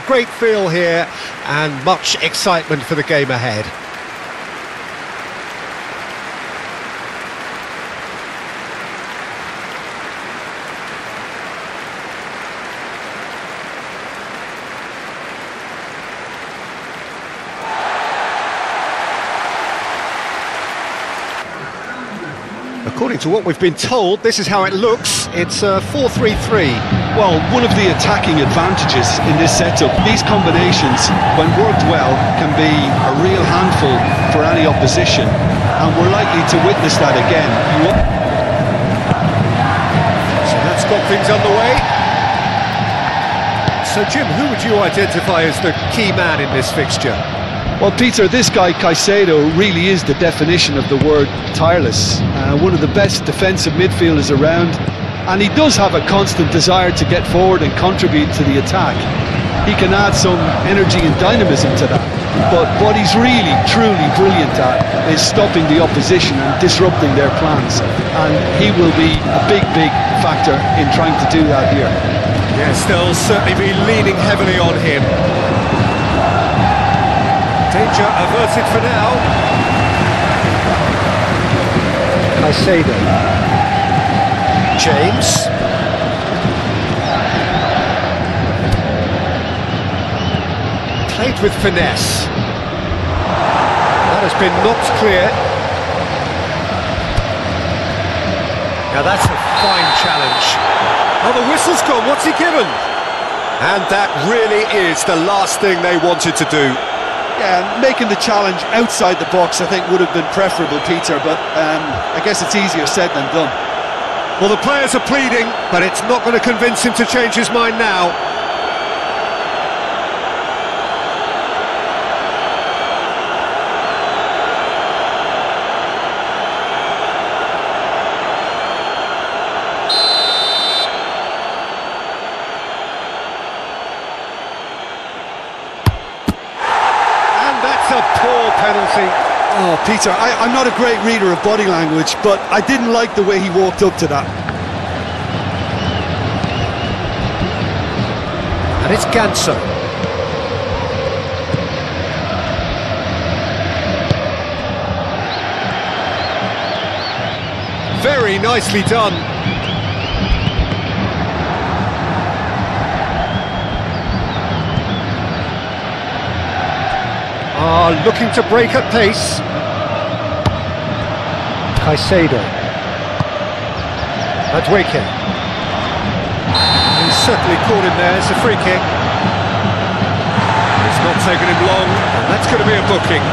great feel here and much excitement for the game ahead. According to what we've been told, this is how it looks. It's a 4-3-3. Well, one of the attacking advantages in this setup, these combinations, when worked well, can be a real handful for any opposition, and we're likely to witness that again. So that's got things underway. So, Jim, who would you identify as the key man in this fixture? Well, Peter, this guy Caicedo really is the definition of the word tireless. One of the best defensive midfielders around, and he does have a constant desire to get forward and contribute to the attack. He can add some energy and dynamism to that, but what he's really, truly brilliant at is stopping the opposition and disrupting their plans, and he will be a big, big factor in trying to do that here. Yes, they'll certainly be leaning heavily on him. Danger averted for now. Caicedo. James. Played with finesse. That has been knocked clear. Now that's a fine challenge. Oh, the whistle's gone. What's he given? And that really is the last thing they wanted to do. Yeah, making the challenge outside the box, I think, would have been preferable, Peter, but I guess it's easier said than done. Well, the players are pleading, but it's not going to convince him to change his mind now. A poor penalty. Oh, Peter, I'm not a great reader of body language, but I didn't like the way he walked up to that. And it's Ganso. Very nicely done. Looking to break at pace. Caicedo. Madueke. He's certainly caught him there. It's a free kick. It's not taken him long, and that's going to be a booking.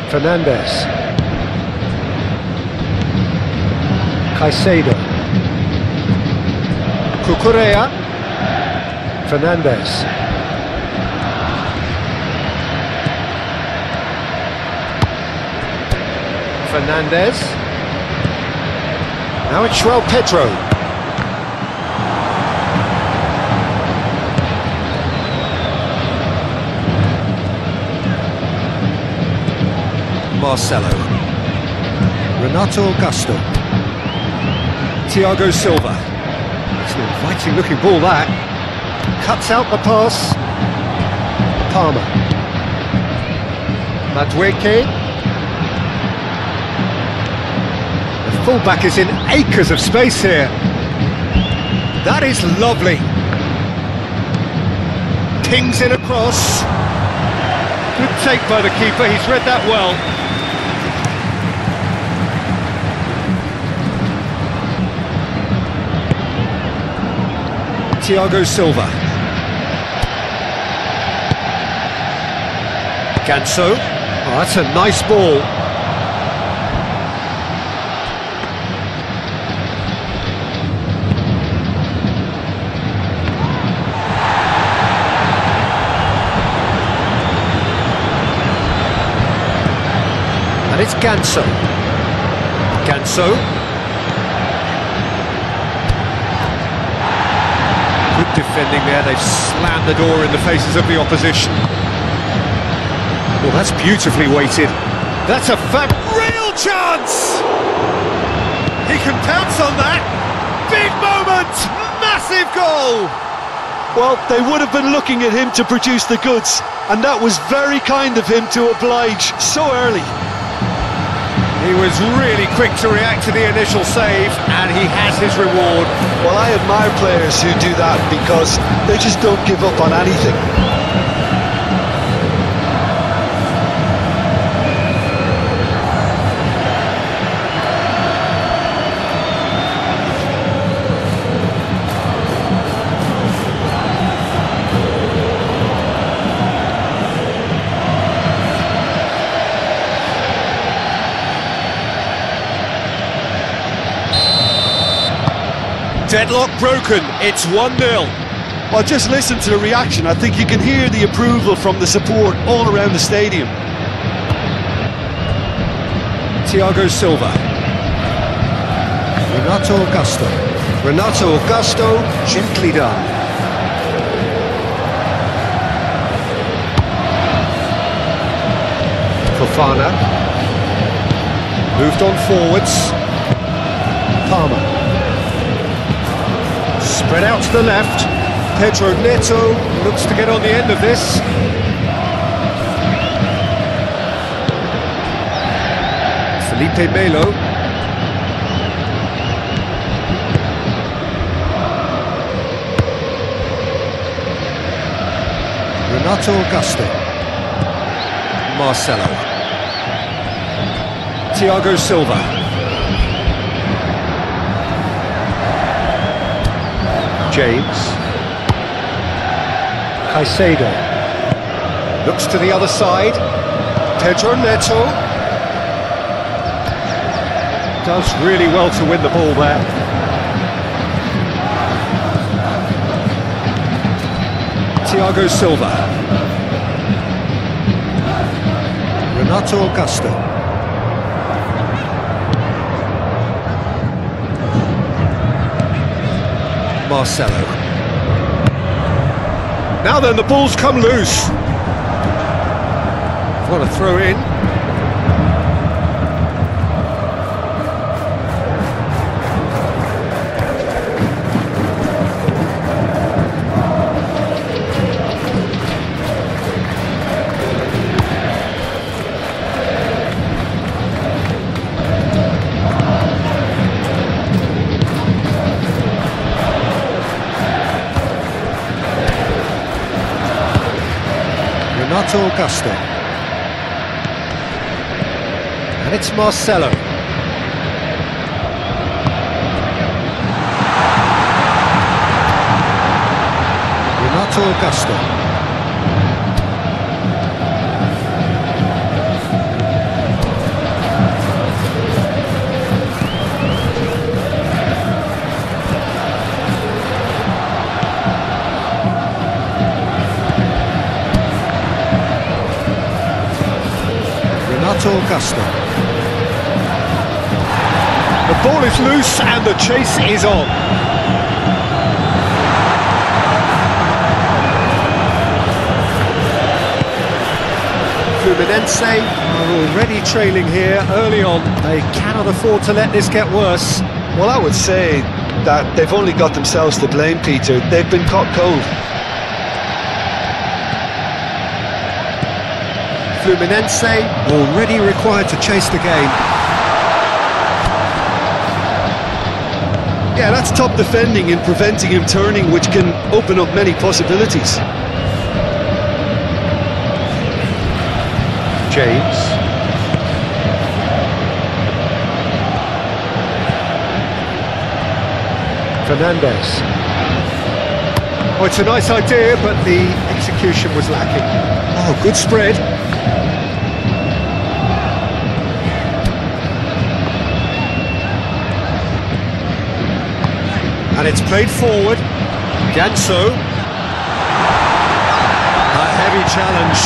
Fernandes. Caicedo. Cucurella. Fernandes. Fernandes. Now it's João Pedro. Marcelo. Renato Augusto. Thiago Silva. It's an inviting looking ball that. Cuts out the pass. Palmer. Madueke. The fullback is in acres of space here. That is lovely. Pings it across. Good take by the keeper, he's read that well. Thiago Silva. Ganso. Oh, that's a nice ball. And it's Ganso. Ganso. Good defending there, they've slammed the door in the faces of the opposition. Well, that's beautifully weighted. That's a real chance! He can pounce on that. Big moment! Massive goal! Well, they would have been looking at him to produce the goods, and that was very kind of him to oblige so early. He was really quick to react to the initial save, and he has his reward. Well, I admire players who do that because they just don't give up on anything. Deadlock broken, it's 1-0. Well, just listen to the reaction. I think you can hear the approval from the support all around the stadium. Thiago Silva. Renato Augusto. Renato Augusto, gently done. Fofana. Moved on forwards. Palmer. Spread out to the left. Pedro Neto looks to get on the end of this. Felipe Melo. Renato Augusto. Marcelo. Thiago Silva. James. Caicedo. Looks to the other side. Pedro Neto. Does really well to win the ball there. Thiago Silva. Renato Augusto. Marcelo. Now then, the ball's come loose. What a throw in. Renato Augusto. And it's Marcelo. Renato Augusto. Augusto. The ball is loose and the chase is on. Fluminense are already trailing here early on. They cannot afford to let this get worse. Well, I would say that they've only got themselves to blame, Peter. They've been caught cold. Fluminense already required to chase the game. Yeah, that's top defending and preventing him turning, which can open up many possibilities. James. Fernandez. Oh, it's a nice idea, but the execution was lacking. Oh, good spread. And it's played forward. Ganso. A heavy challenge.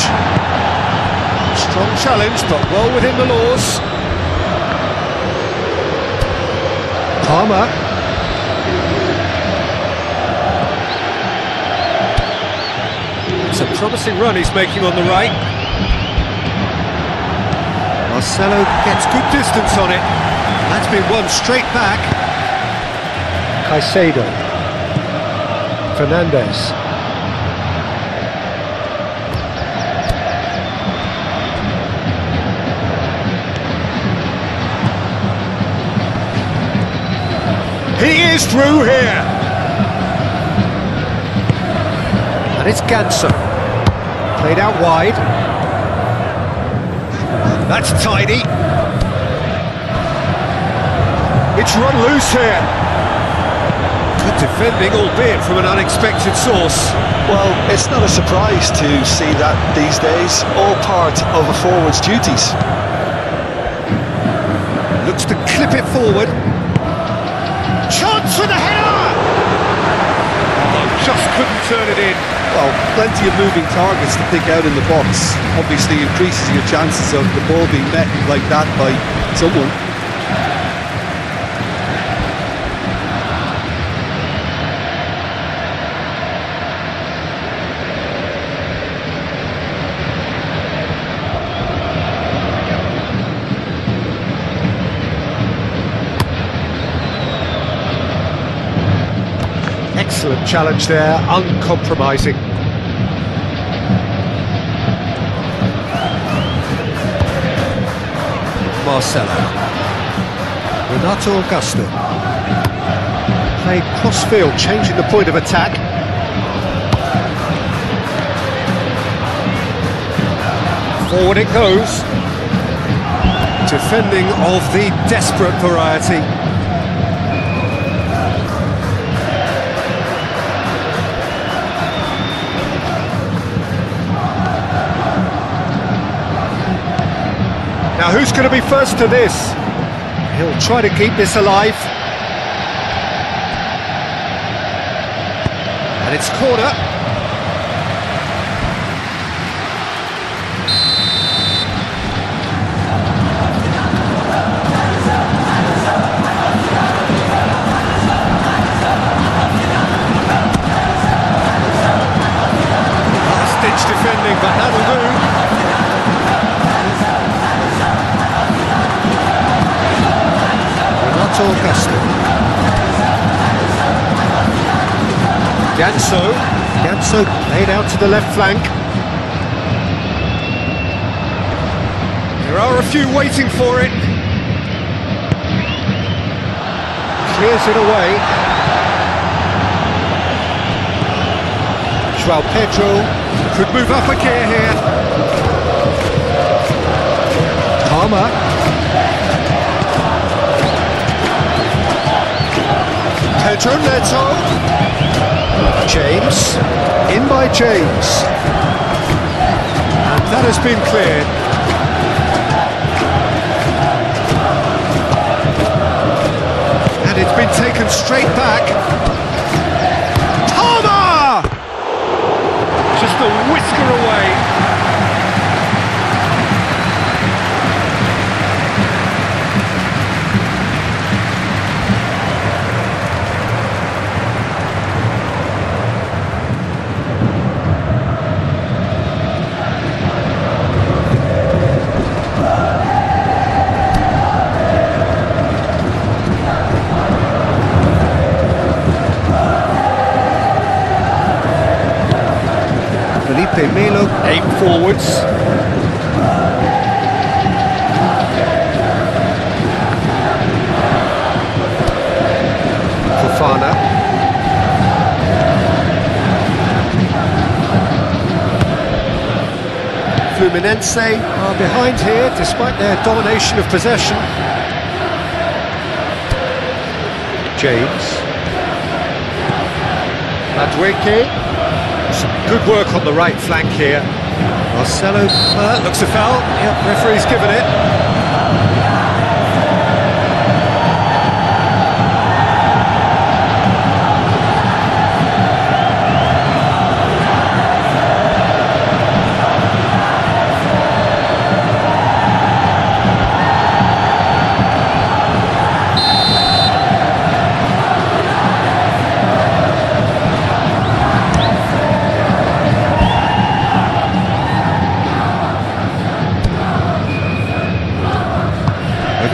Strong challenge, but well within the laws. Palmer. It's a promising run he's making on the right. Marcelo gets good distance on it. That's been won straight back. Caicedo. Fernandes. He is through here. And it's Ganso. Played out wide. That's tidy. It's run loose here. Good defending, albeit from an unexpected source. Well, it's not a surprise to see that these days, all part of a forward's duties. Looks to clip it forward. Chance for the header! Oh, just couldn't turn it in. Well, plenty of moving targets to pick out in the box. Obviously increases your chances of the ball being met like that by someone. Excellent challenge there, uncompromising. Marcelo. Renato Augusto. Played cross-field, changing the point of attack. Forward it goes. Defending of the desperate variety. Now who's going to be first to this? He'll try to keep this alive. And it's corner. Last-ditch defending, but that'll do. Augusto. Ganso laid out to the left flank. There are a few waiting for it. Clears it away. João Pedro could move up a gear here. Palmer. Pedro Neto. James. In by James. And that has been cleared. And it's been taken straight back. Palmer! Just a whisker away. Melo, 8 forwards. Fofana. Fluminense are behind here despite their domination of possession. James. Madueke. Some good work on the right flank here. Marcelo looks a foul. Yep, referee's given it.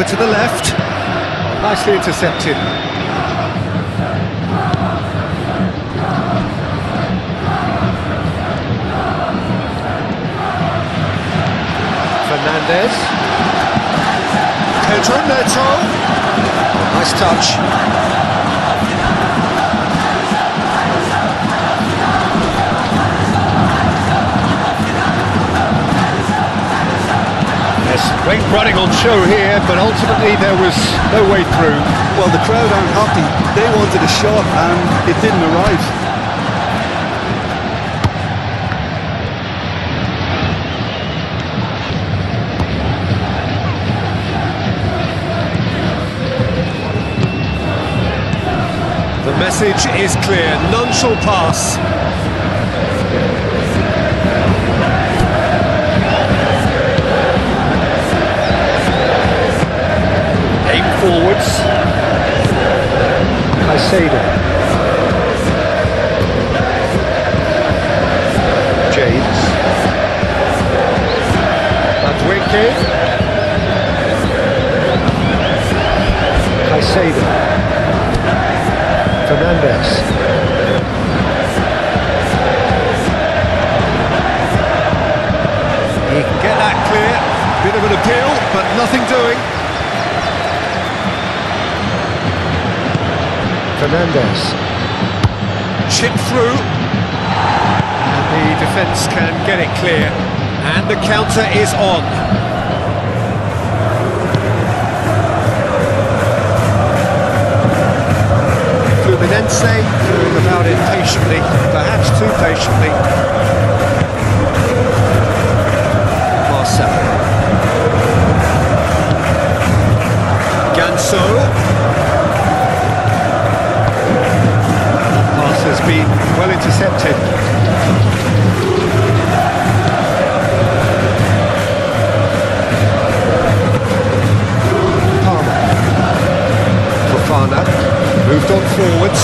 to the left. Nicely intercepted. Fernandez. Pedro Neto. Nice touch. Great running on show here, but ultimately there was no way through. Well, the crowd aren't happy. They wanted a shot and it didn't arrive. The message is clear, none shall pass. Forwards, Caicedo, James, Adwinke, Caicedo, Fernandez, he can get that clear, bit of an appeal, but nothing doing. Fernandez, chip through, and the defence can get it clear, and the counter is on. Fluminense going about it patiently, perhaps too patiently. Marcelo. Ganso. Has been well intercepted. Palmer. Fofana moved on forwards.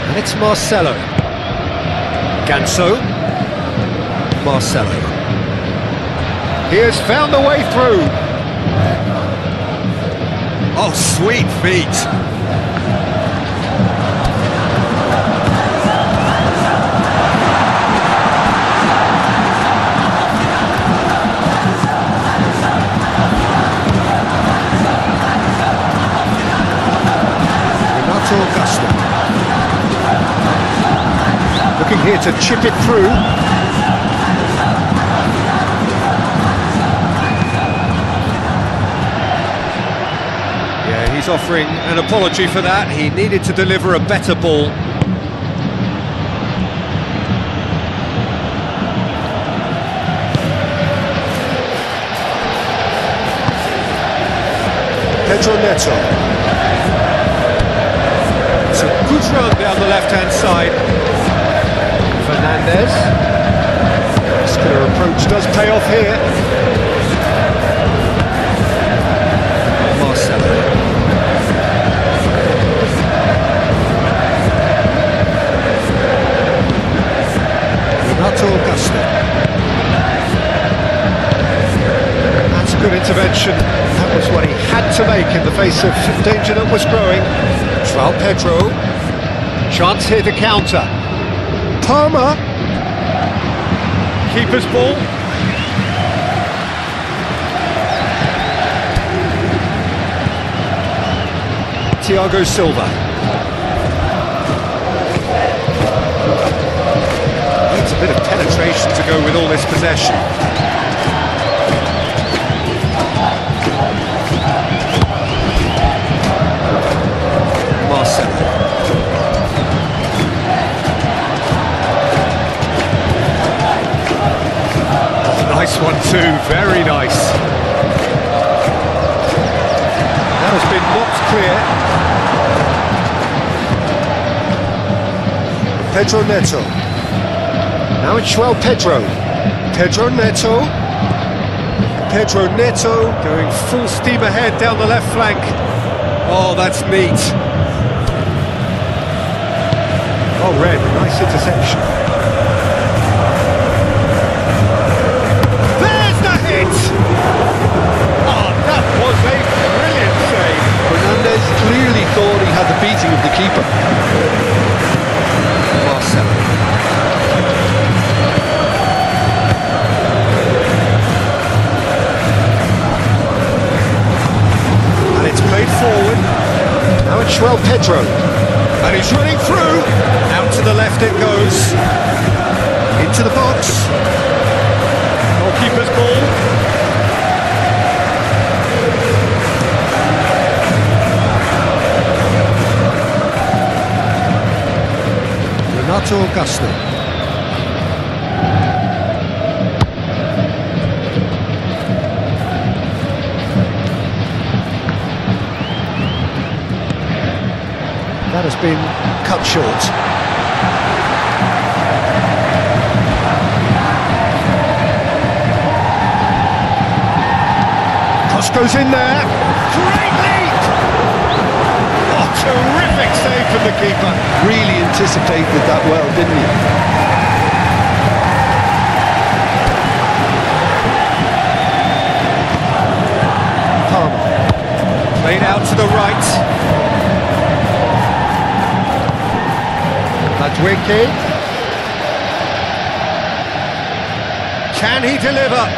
And it's Marcelo. Ganso. Marcelo. He has found the way through. Oh, sweet feet. Renato Augusto. Looking here to chip it through. He's offering an apology for that. He needed to deliver a better ball. Pedro Neto. It's a good run down the left-hand side. Fernandez. Muscular approach does pay off here. Marcelo. Renato Augusto. That's a good intervention. That was what he had to make in the face of danger that was growing. João Pedro. Chance here to counter. Palmer. Keeper's ball. Thiago Silva. Needs a bit of penetration to go with all this possession. Marcelo. Nice one too, very nice. That has been knocked clear. Pedro Neto. Now it's João Pedro. Pedro Neto. Pedro Neto going full steam ahead down the left flank. Oh, that's neat. Oh, Red, nice interception. There's the hit! Oh, that was a brilliant save. Fernandez clearly thought he had the beating of the keeper. Marcelo. And it's played forward. Now it's João Pedro. And he's running through. Out to the left it goes. Into the box. Goalkeeper's ball. Renato Augusto. That has been cut short. Cross goes in there. Great lead! Oh, terrific save from the keeper. Really anticipated that well, didn't he? Palmer. Played out to the right. Madwicki. Can he deliver?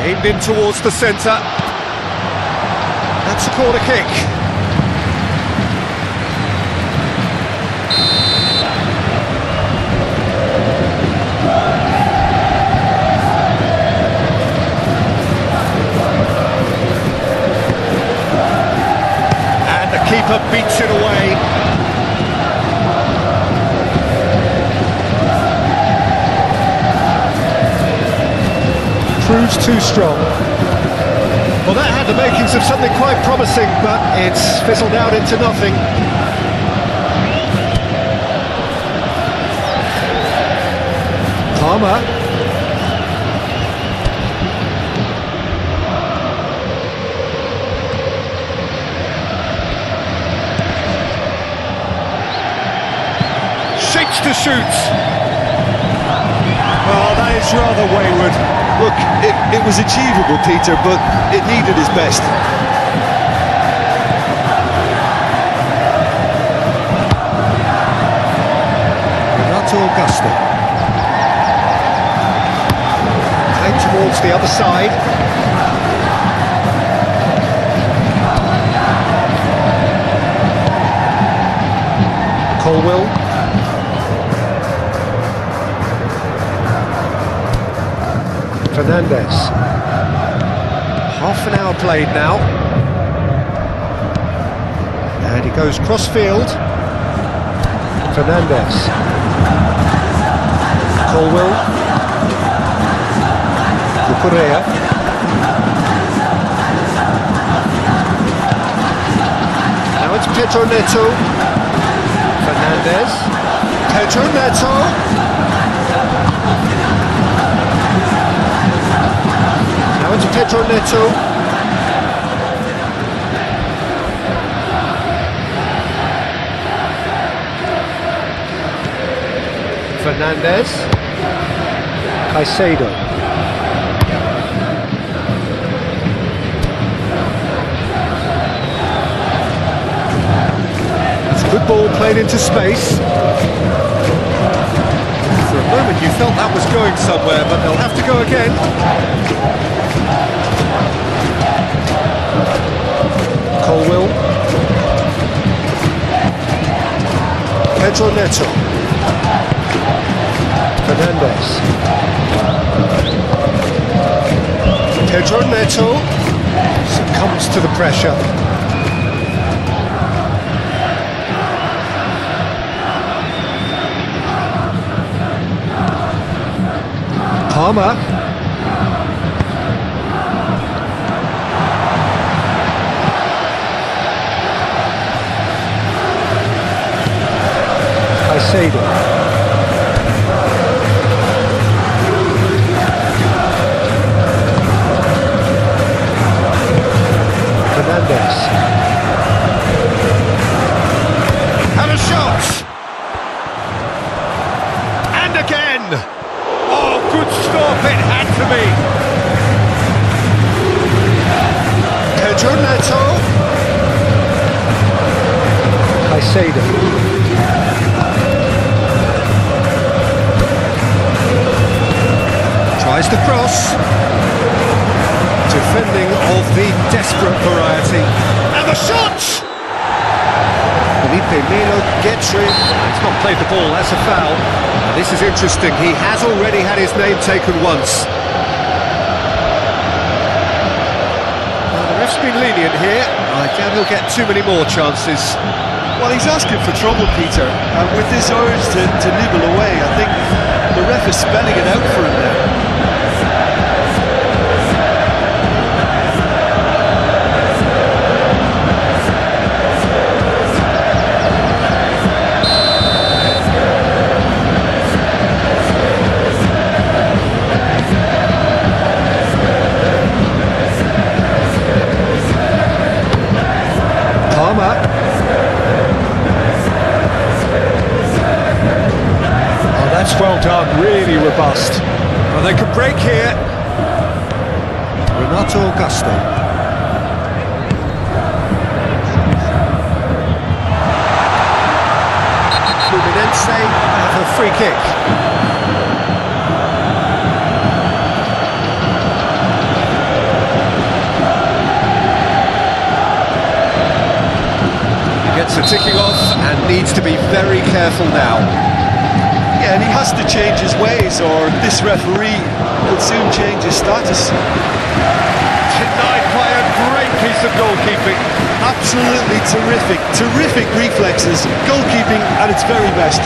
Aimed in towards the centre. That's a corner kick. And the keeper beats it away. Proves too strong. Well, that had the makings of something quite promising, but it's fizzled out into nothing. Palmer. Shakes to shoot. Oh, that is rather wayward. Look, it was achievable, Peter, but it needed his best. Renato Augusto. Played towards the other side. Colwell. Fernandez. Half an hour played now. And he goes cross-field. Fernandez. Colwell. Cucurella. Now it's Pedro Neto. Fernandez. Pedro Neto. Now it's Pedro Neto. Fernandez. Caicedo. It's a good ball played into space. For a moment you felt that was going somewhere, but they'll have to go again. Colwell. Pedro Neto. Fernandez. Pedro Neto succumbs to the pressure. Palmer. Caicedo. Fernandez. And a shot! free. Pedro Neto. Caicedo. Tries the cross. Defending of the desperate variety. And the shot! Felipe Melo gets it. He's not played the ball, that's a foul. Now, this is interesting, he has already had his name taken once. Now, the ref's been lenient here. I doubt he'll get too many more chances. Well, he's asking for trouble, Peter, and with this urge to nibble away, I think the ref is spelling it out for him now. Well done, really robust. Well, they can break here. Renato Augusto. Fluminense have a free kick. He gets a ticking off and needs to be very careful now. Yeah, and he has to change his ways, or this referee could soon change his status. Denied by a great piece of goalkeeping. Absolutely terrific, terrific reflexes, goalkeeping at its very best.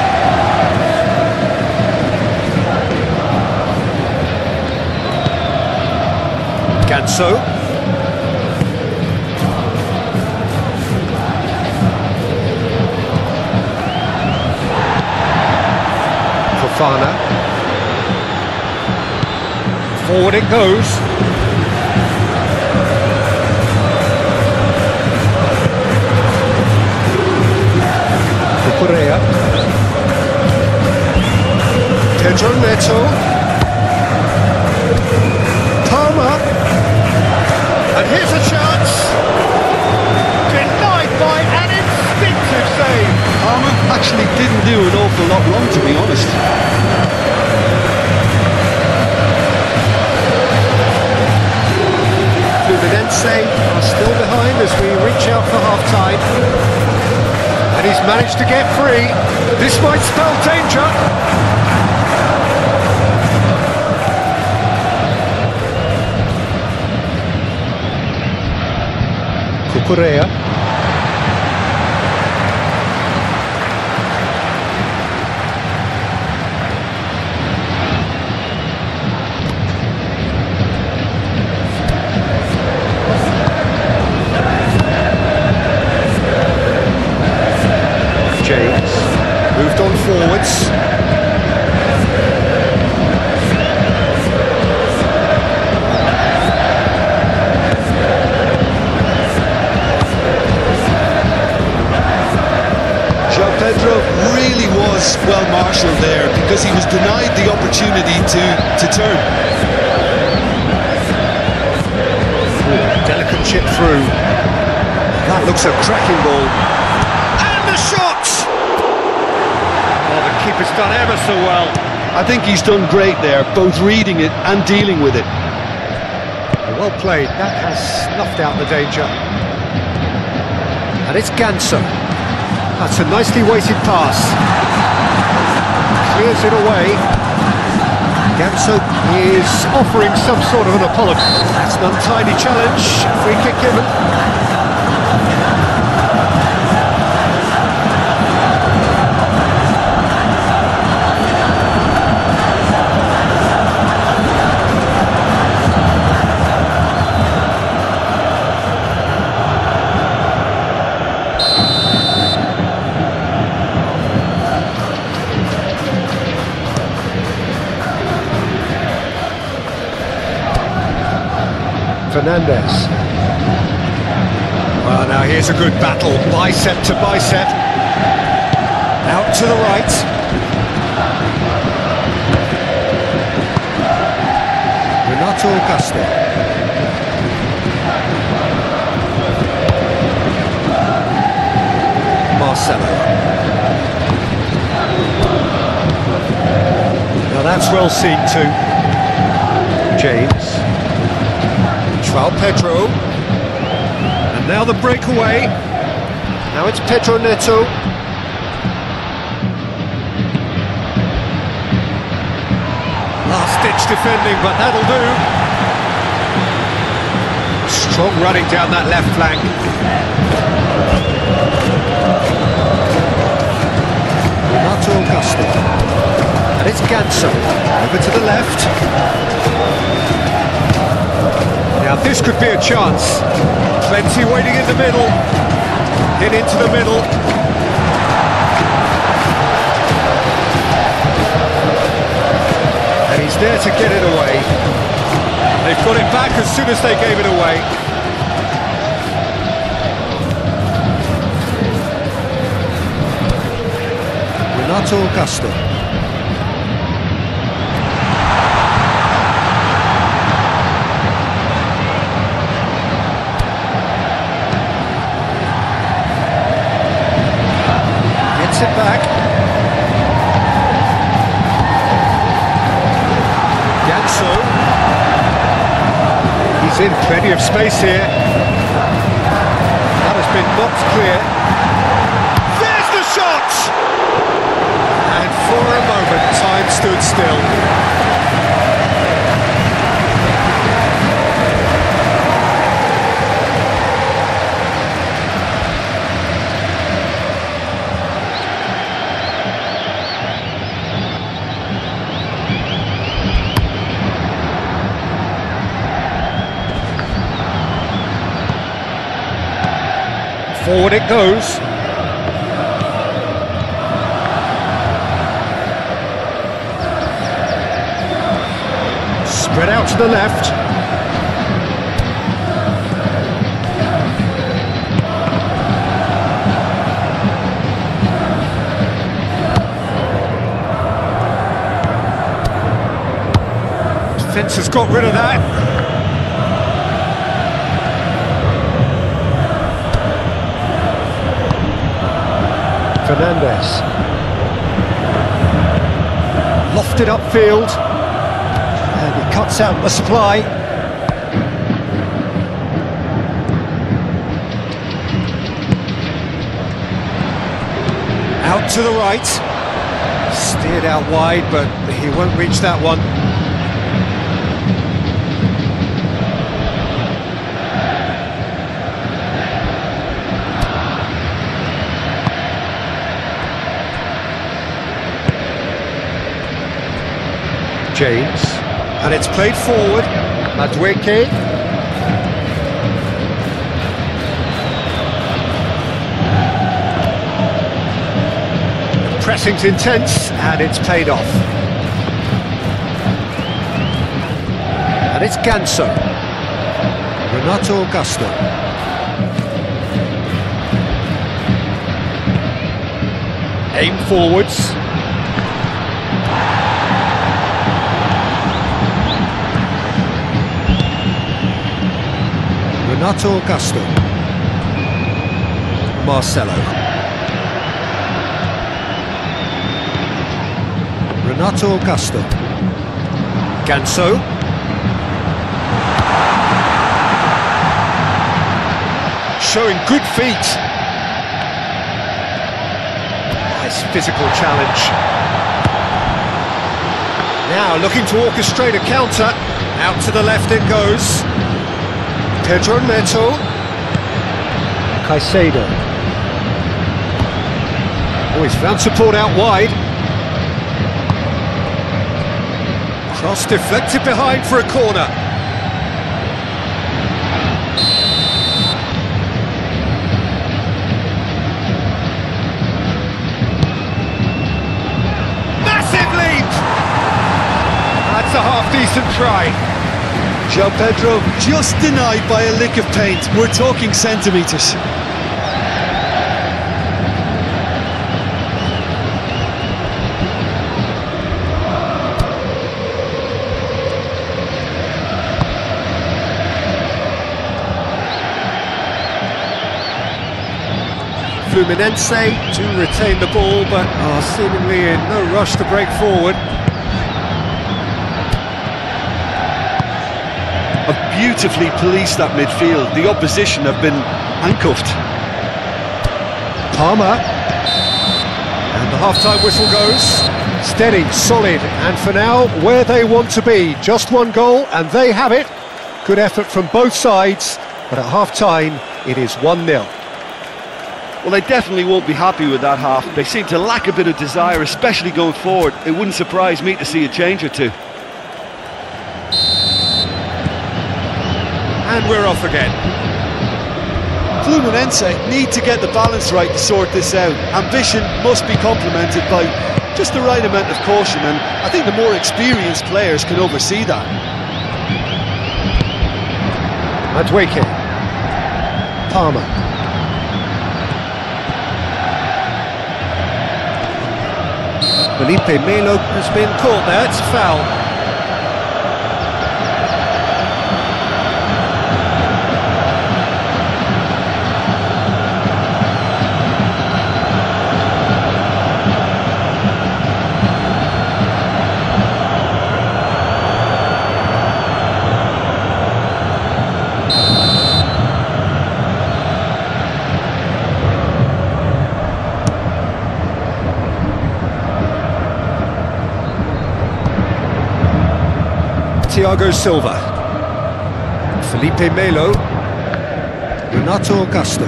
Ganso. Fofana. Forward it goes. Correa. Pedro Neto. Palmer. And here's a chance. Denied by an instinctive save. Palmer actually didn't do an awful lot wrong, to be honest. Fluminense are still behind as we reach out for half-time. And he's managed to get free. This might spell danger. Correa. Moved on forwards. João Pedro really was well marshalled there because he was denied the opportunity to turn. Ooh, delicate chip through. That looks a cracking ball. And the shot! Keeper's done ever so well. I think he's done great there, both reading it and dealing with it. Well played, that has snuffed out the danger. And it's Ganso. That's a nicely weighted pass. Clears it away. Ganso is offering some sort of an apology. That's an untidy challenge. Free kick given. Fernandez. Well, now here's a good battle, bicep to bicep. Out to the right. Renato Augusto. Marcelo. Now that's well seen too. James. João Pedro. And now the breakaway. Now it's Pedro Neto. Last-ditch defending, but that'll do. Strong running down that left flank. Renato Augusto. And it's Ganso. Over to the left. Now this could be a chance. Plenty waiting in the middle. In into the middle. And he's there to get it away. They've got it back as soon as they gave it away. Renato Augusto. Gets it back. Ganso. He's in plenty of space here. That has been knocked clear. There's the shot! And for a moment, time stood still. Forward it goes. Spread out to the left. Defence has got rid of that. Fernandez. Lofted upfield. And he cuts out the supply. Out to the right. Steered out wide, but he won't reach that one. James, and it's played forward. Madueke. Pressing's intense, and it's paid off. And it's Ganso. Renato Augusto. Aim forwards. Renato Augusto. Marcelo. Renato Augusto. Ganso. Showing good feet. Nice physical challenge. Now looking to orchestrate a counter. Out to the left it goes. Pedro Neto. Caicedo. Oh, he's found support out wide. Cross deflected behind for a corner. Massive leap! That's a half-decent try. João Pedro just denied by a lick of paint. We're talking centimetres. Fluminense to retain the ball, but are seemingly in no rush to break forward. Have beautifully policed that midfield. The opposition have been handcuffed. Palmer. And the half-time whistle goes. Steady, solid, and for now, where they want to be. Just one goal, and they have it. Good effort from both sides, but at half-time, it is 1-0. Well, they definitely won't be happy with that half. They seem to lack a bit of desire, especially going forward. It wouldn't surprise me to see a change or two. And we're off again. Fluminense need to get the balance right to sort this out. Ambition must be complemented by just the right amount of caution, and I think the more experienced players can oversee that. Adweke. Palmer. Felipe Melo has been caught there, it's a foul. Thiago Silva, Felipe Melo, Renato Augusto,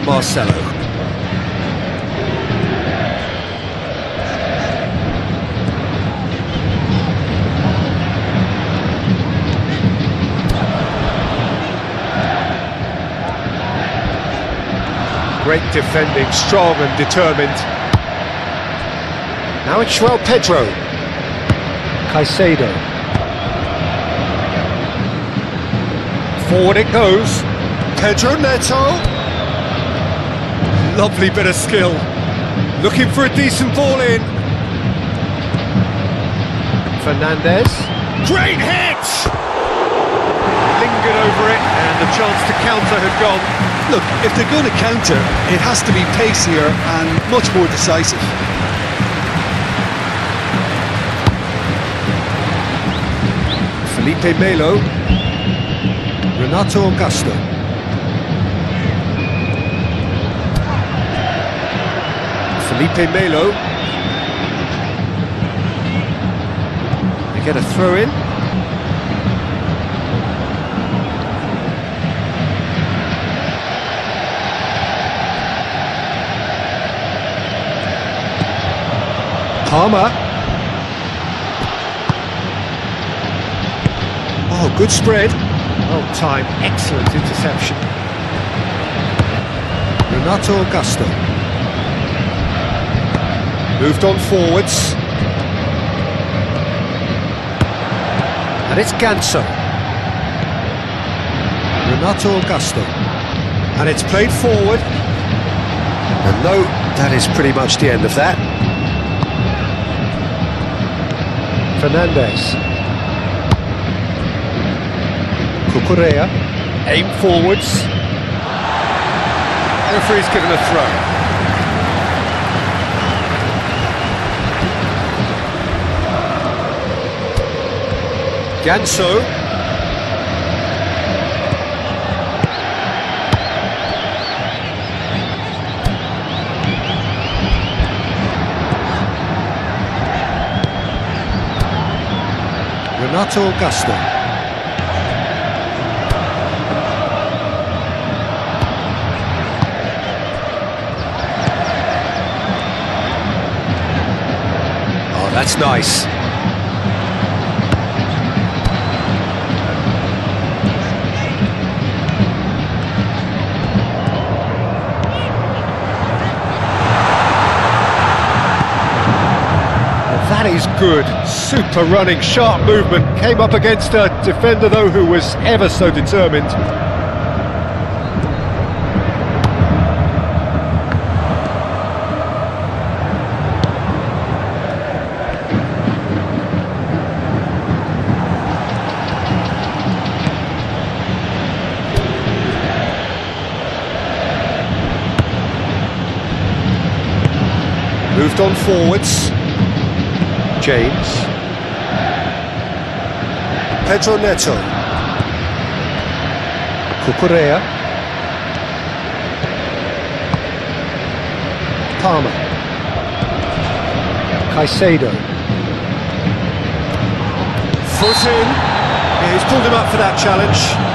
Marcelo, great defending, strong and determined. Now it's João Pedro. Caicedo. Forward it goes. Pedro Neto. Lovely bit of skill. Looking for a decent ball in. Fernandez. Great hit! Lingered over it, and the chance to counter had gone. Look, if they're going to counter, it has to be pacier and much more decisive. Felipe Melo, Renato Augusto. Felipe Melo. They get a throw in. Palmer. Oh, good spread. Well timed, excellent interception. Renato Augusto. Moved on forwards. And it's Ganso. Renato Augusto. And it's played forward. And no, that is pretty much the end of that. Fernandez. Cucurella, aim forwards. The referee's given a throw. Ganso. Renato Augusto. That's nice. That is good. Super running, sharp movement. Came up against a defender, though, who was ever so determined. Moved on forwards. James. Pedro Neto. Cucurella. Palmer. Caicedo. Foot in. Yeah, he's pulled him up for that challenge.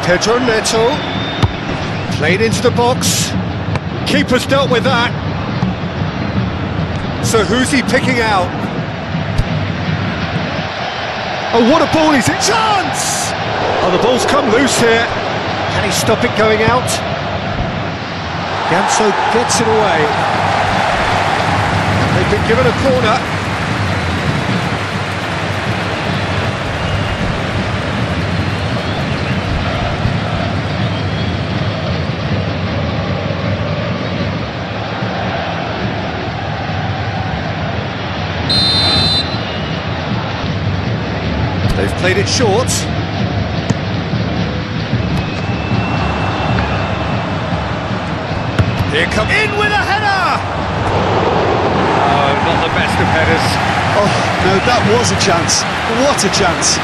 Pedro Neto, played into the box, keeper's dealt with that, so who's he picking out? Oh, what a ball, is it? Chance! Oh, the ball's come loose here, can he stop it going out? Ganso gets it away, they've been given a corner. They've played it short. Here comes in with a header! Oh, not the best of headers. Oh, no, that was a chance. What a chance.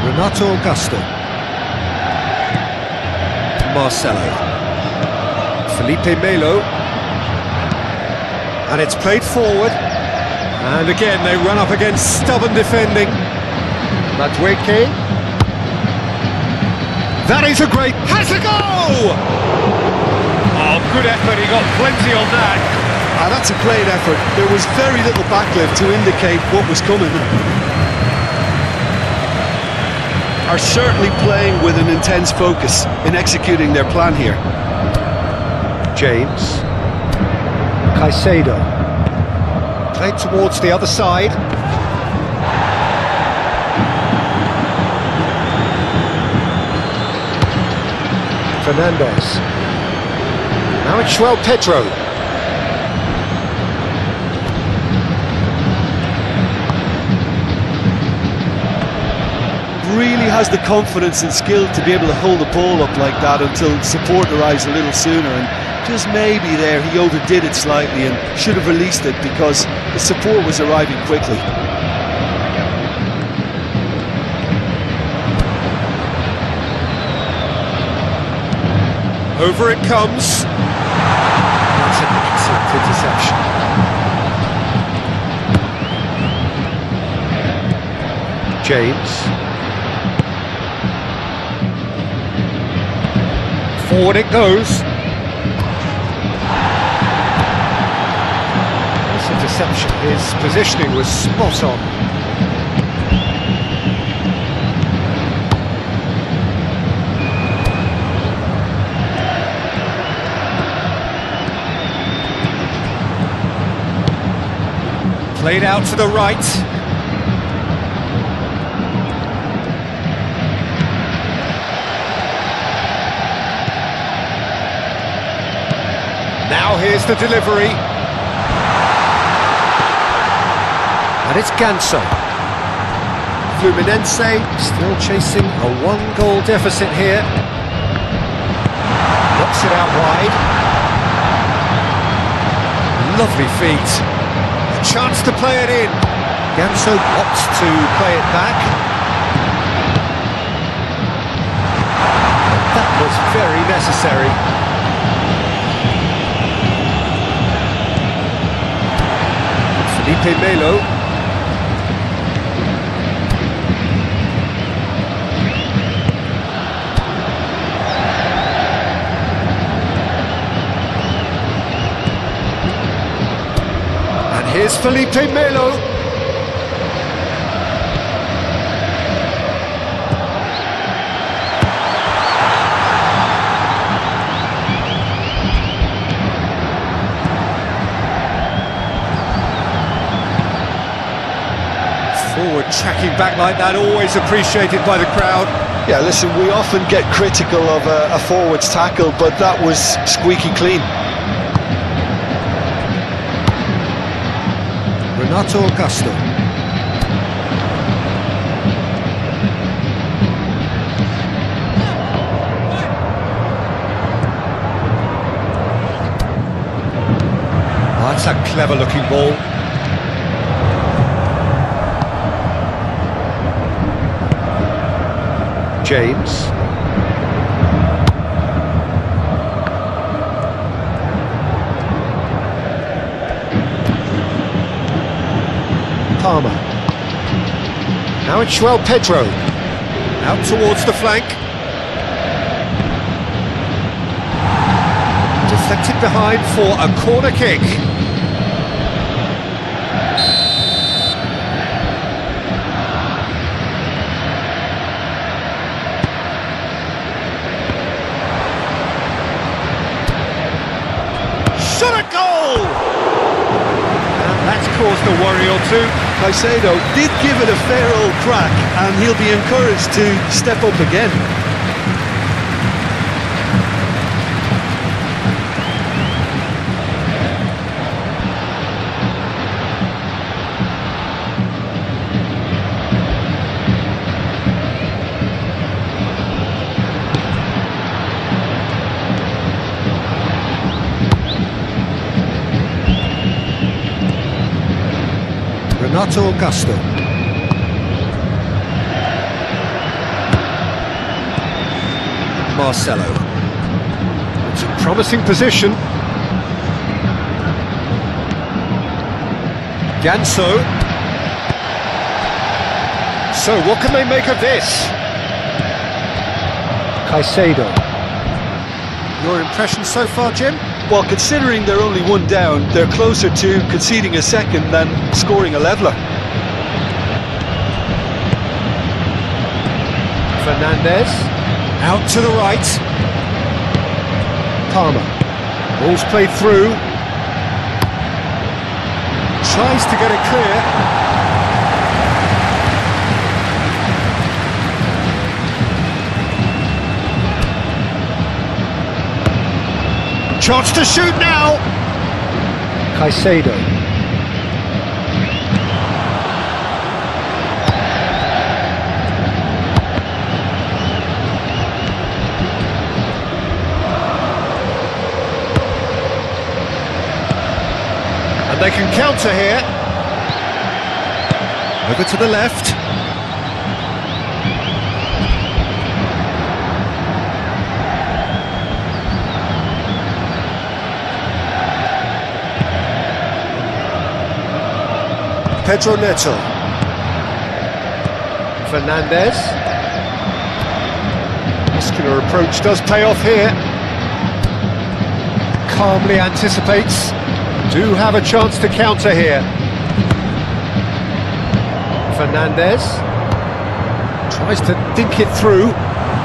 Renato Augusto. Marcelo. Felipe Melo. And it's played forward. And again they run up against stubborn defending. Madueke. That is a great... has a go! Oh, good effort, he got plenty on that. That's a great effort. There was very little backlift to indicate what was coming. Are certainly playing with an intense focus in executing their plan here. James. Caicedo. Played towards the other side. Fernandez. Now it's João Pedro. Really has the confidence and skill to be able to hold the ball up like that until support arrives a little sooner, and just maybe there he overdid it slightly and should have released it because the support was arriving quickly. Over it comes. That's an excellent interception. James. Forward it goes. This interception, his positioning was spot on. Played out to the right. Now here's the delivery. And it's Ganso. Fluminense still chasing a one-goal deficit here. Knocks it out wide. Lovely feet. A chance to play it in. Ganso opts to play it back. That was very necessary. Felipe Melo. Here's Felipe Melo. Forward tracking back like that, always appreciated by the crowd. Yeah, listen, we often get critical of a forward's tackle, but that was squeaky clean. Renato Augusto. Oh, that's a clever looking ball. James. Palmer. Now it's João Pedro. Out towards the flank. Deflected behind for a corner kick. Shot a goal! And that's caused a worry or two. Caicedo did give it a fair old crack, and he'll be encouraged to step up again. Renato Augusto. Marcelo. It's a promising position. Ganso. So what can they make of this? Caicedo. Your impression so far, Jim? Well, considering they're only one down, they're closer to conceding a second than scoring a leveller. Fernandez, out to the right. Palmer, ball's played through. Tries to get it clear. Chance to shoot now. Caicedo. And they can counter here. Over to the left. Pedro Neto. Fernandez. Muscular approach does pay off here. Calmly anticipates. Do have a chance to counter here. Fernandez. Tries to dink it through.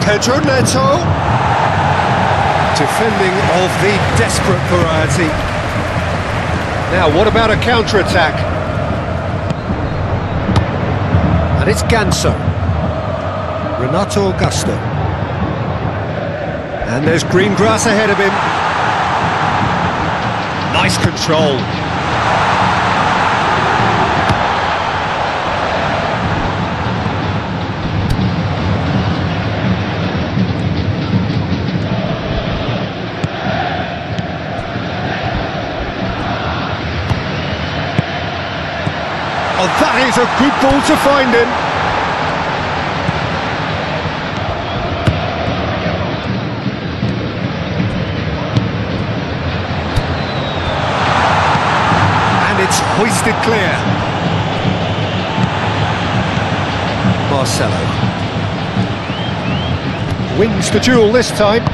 Pedro Neto. Defending of the desperate variety. Now, what about a counter-attack? And it's Ganso. Renato Augusto. And there's green grass ahead of him. Nice control. Oh, that is a good ball to find him. And it's hoisted clear. Marcelo. Wins the duel this time.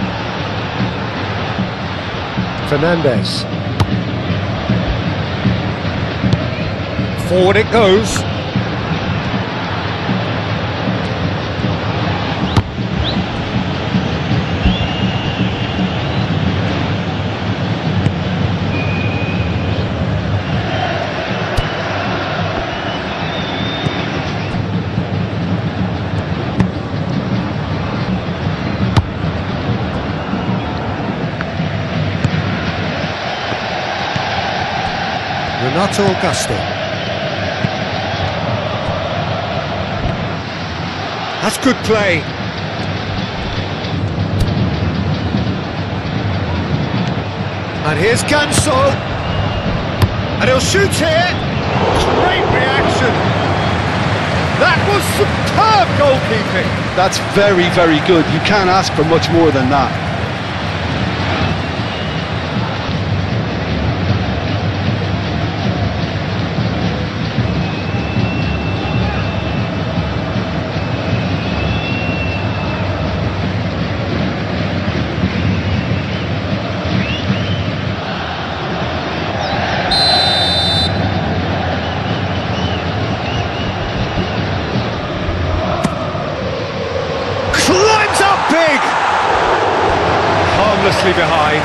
Fernandez. Forward it goes. Renato Augusto. That's good play. And here's Ganso. And he'll shoot here. Great reaction. That was superb goalkeeping. That's very, very good. You can't ask for much more than that. Climbs up big! Harmlessly behind.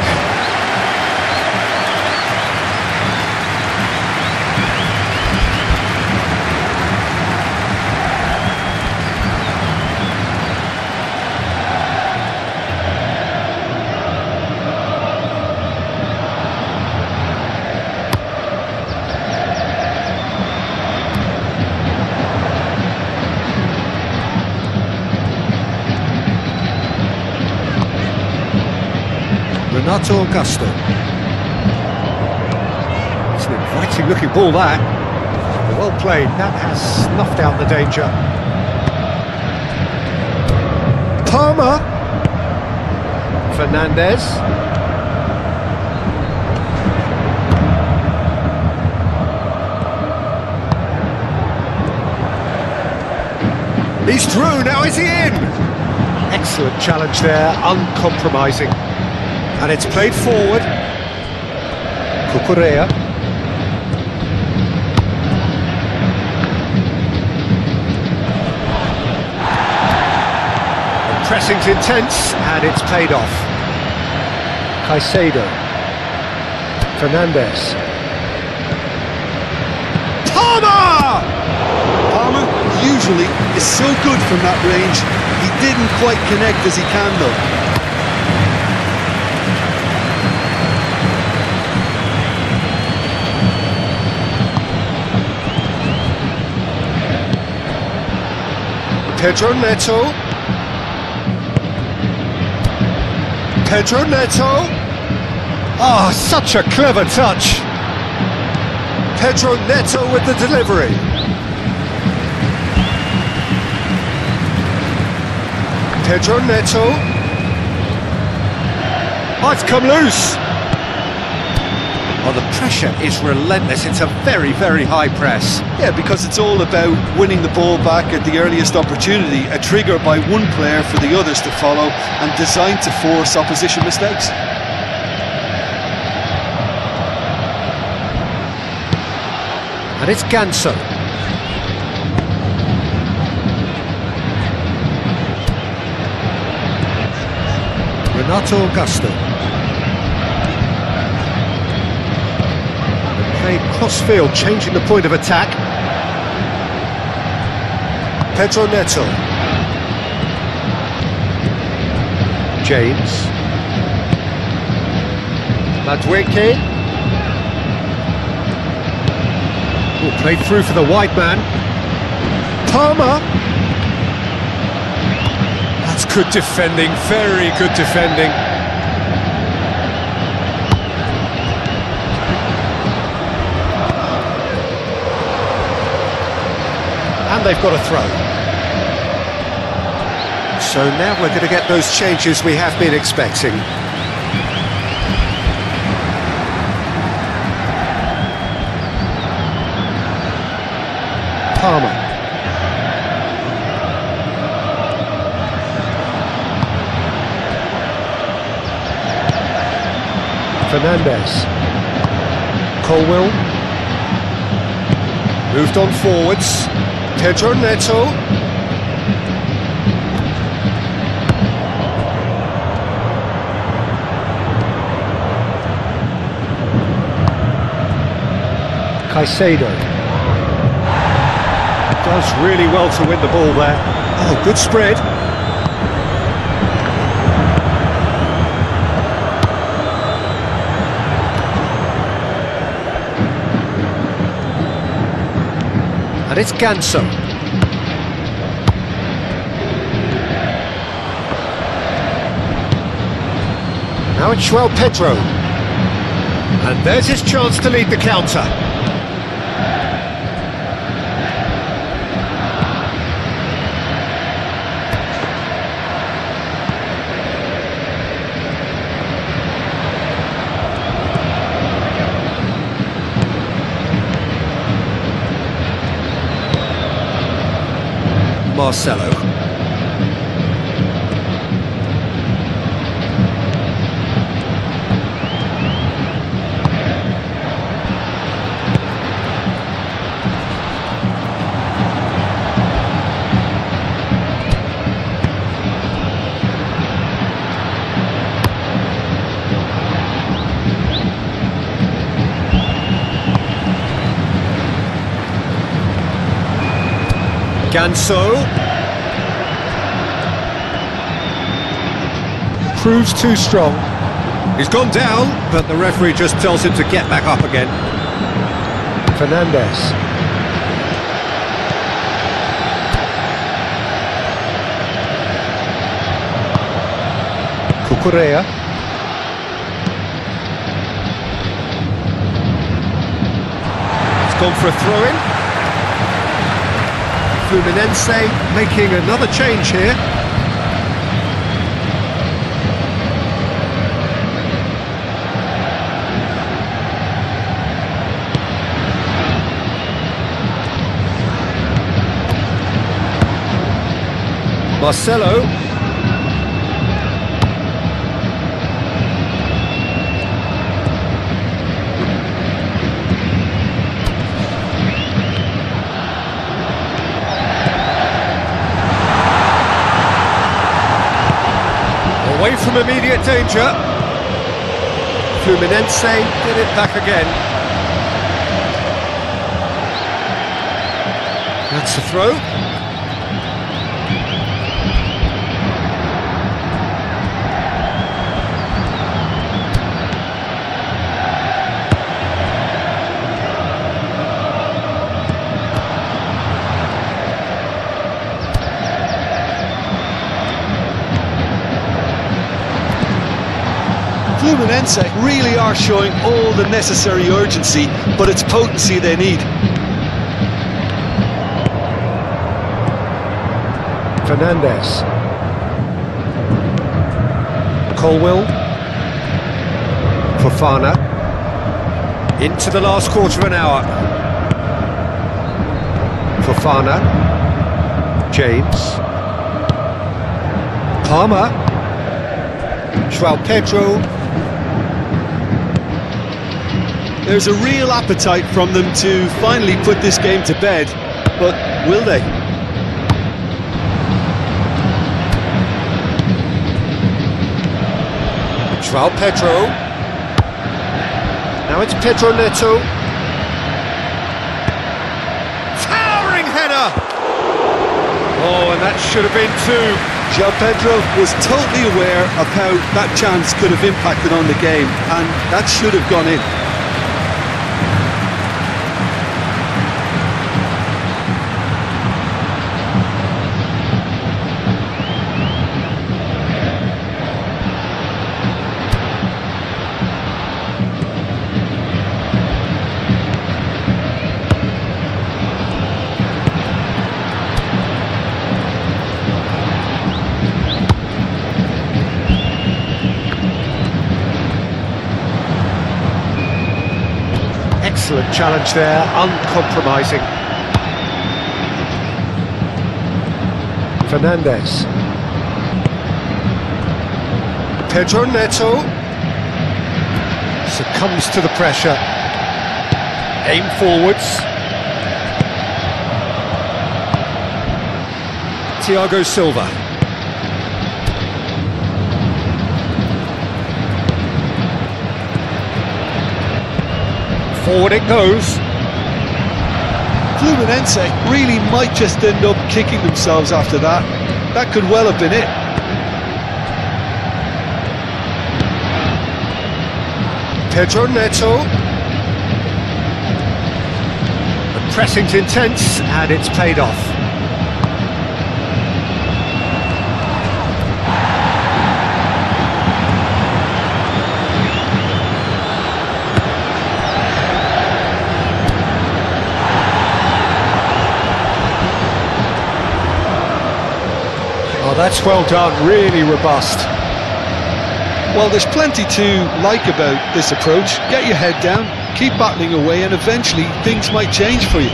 Renato Augusto. It's an inviting looking ball that. Well played, that has snuffed out the danger. Palmer. Fernandez. He's through, now is he in? Excellent challenge there, uncompromising. And it's played forward. Cucurella. The pressing's intense, and it's paid off. Caicedo. Fernandez. Palmer! Palmer usually is so good from that range. He didn't quite connect as he can though. Pedro Neto. Pedro Neto. Oh, such a clever touch. Pedro Neto with the delivery. Pedro Neto. Oh, it's come loose. Oh, the pressure is relentless. It's a very, very high press. Yeah, because it's all about winning the ball back at the earliest opportunity, a trigger by one player for the others to follow and designed to force opposition mistakes. And it's Ganso. Renato Augusto. Played cross-field, changing the point of attack. Pedro Neto. James. Madueke. Oh, played through for the wide man. Palmer. That's good defending, very good defending. And they've got a throw. So now we're going to get those changes we have been expecting. Palmer. Fernandez. Colwell. Moved on forwards. Pedro Neto. Caicedo. Does really well to win the ball there. Oh, good spread. And it's Ganso. Now it's João Pedro. And there's his chance to lead the counter. Marcelo. Ganso. Proves too strong. He's gone down, but the referee just tells him to get back up again. Fernandes. Cucurella. It's gone for a throw-in. Fluminense making another change here. Marcelo. Away from immediate danger. Fluminense get it back again. That's a throw. Fluminense really are showing all the necessary urgency, but it's potency they need. Fernandes. Colwill. Fofana. Into the last quarter of an hour. Fofana. James. Palmer. João Pedro. There's a real appetite from them to finally put this game to bed, but will they? João Pedro. Now it's Pedro Neto. Towering header! Oh, and that should have been two. João Pedro was totally aware of how that chance could have impacted on the game, and that should have gone in. Excellent challenge there, uncompromising. Fernandes. Pedro Neto succumbs to the pressure. Aim forwards. Thiago Silva. Forward it goes. Fluminense really might just end up kicking themselves after that. That could well have been it. Pedro Neto. The pressing's intense and it's paid off. Oh, that's well done, really robust. Well, there's plenty to like about this approach. Get your head down, keep battling away, and eventually things might change for you.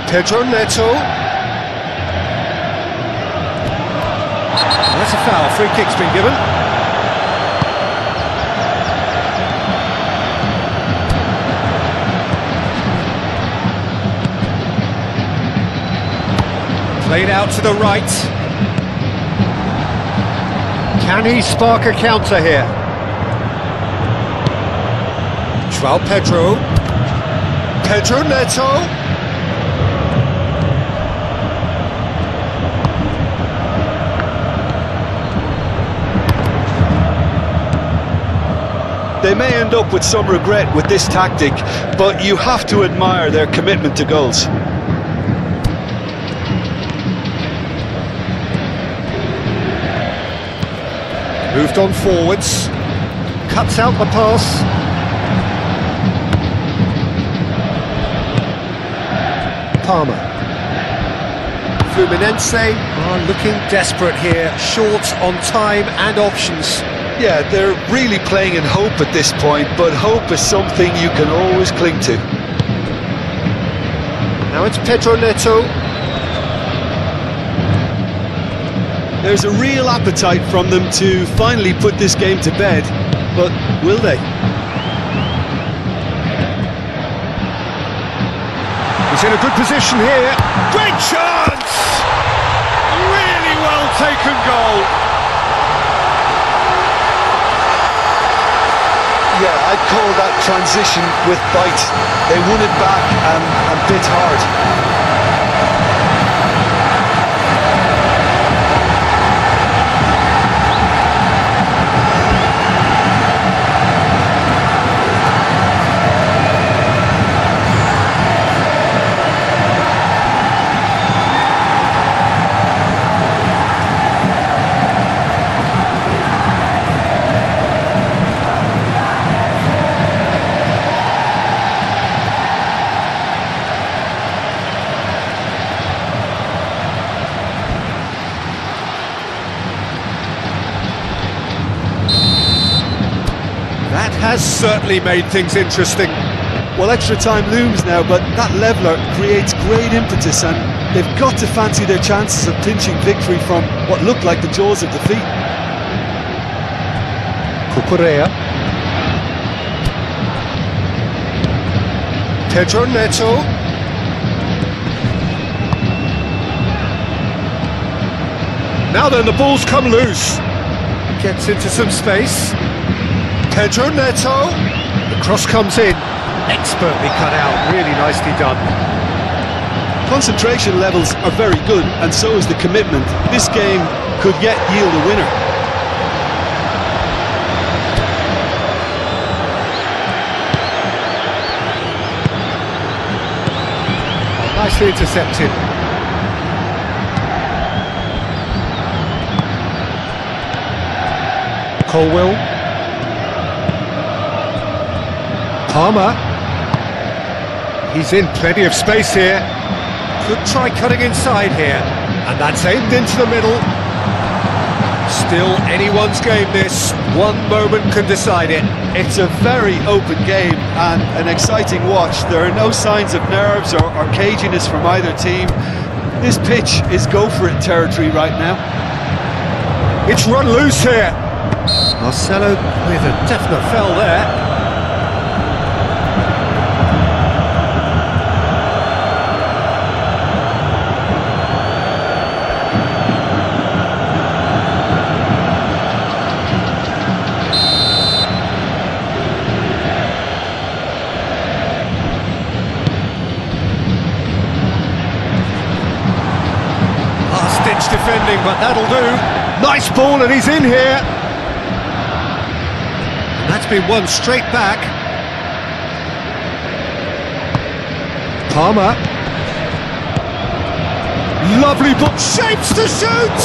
Pedro Neto. That's a foul, free kick's been given. Played out to the right. Can he spark a counter here? João Pedro. Pedro Neto. They may end up with some regret with this tactic, but you have to admire their commitment to goals. Moved on forwards, cuts out the pass. Palmer. Fluminense are looking desperate here, short on time and options. Yeah, they're really playing in hope at this point, but hope is something you can always cling to. Now it's Pedro Neto. There's a real appetite from them to finally put this game to bed, but will they? He's in a good position here. Great chance! Really well taken goal. Yeah, I'd call that transition with bite. They won it back and bit hard. That has certainly made things interesting. Well, extra time looms now, but that leveller creates great impetus, and they've got to fancy their chances of clinching victory from what looked like the jaws of defeat. Cucurella. Pedro Neto. Now then, the ball's come loose. Gets into some space. Pedro Neto. The cross comes in. Expertly cut out. Really nicely done. Concentration levels are very good, and so is the commitment. This game could yet yield a winner. Nicely intercepted. Colwell. Palmer. He's in plenty of space here. Could try cutting inside here. And that's aimed into the middle. Still anyone's game this. One moment can decide it. It's a very open game and an exciting watch. There are no signs of nerves or caginess from either team. This pitch is go-for-it territory right now. It's run loose here. Marcelo with a definite foul there. defending, but that'll do. Nice ball, and he's in here. That's been won straight back. Palmer. Lovely ball. Shapes to shoot!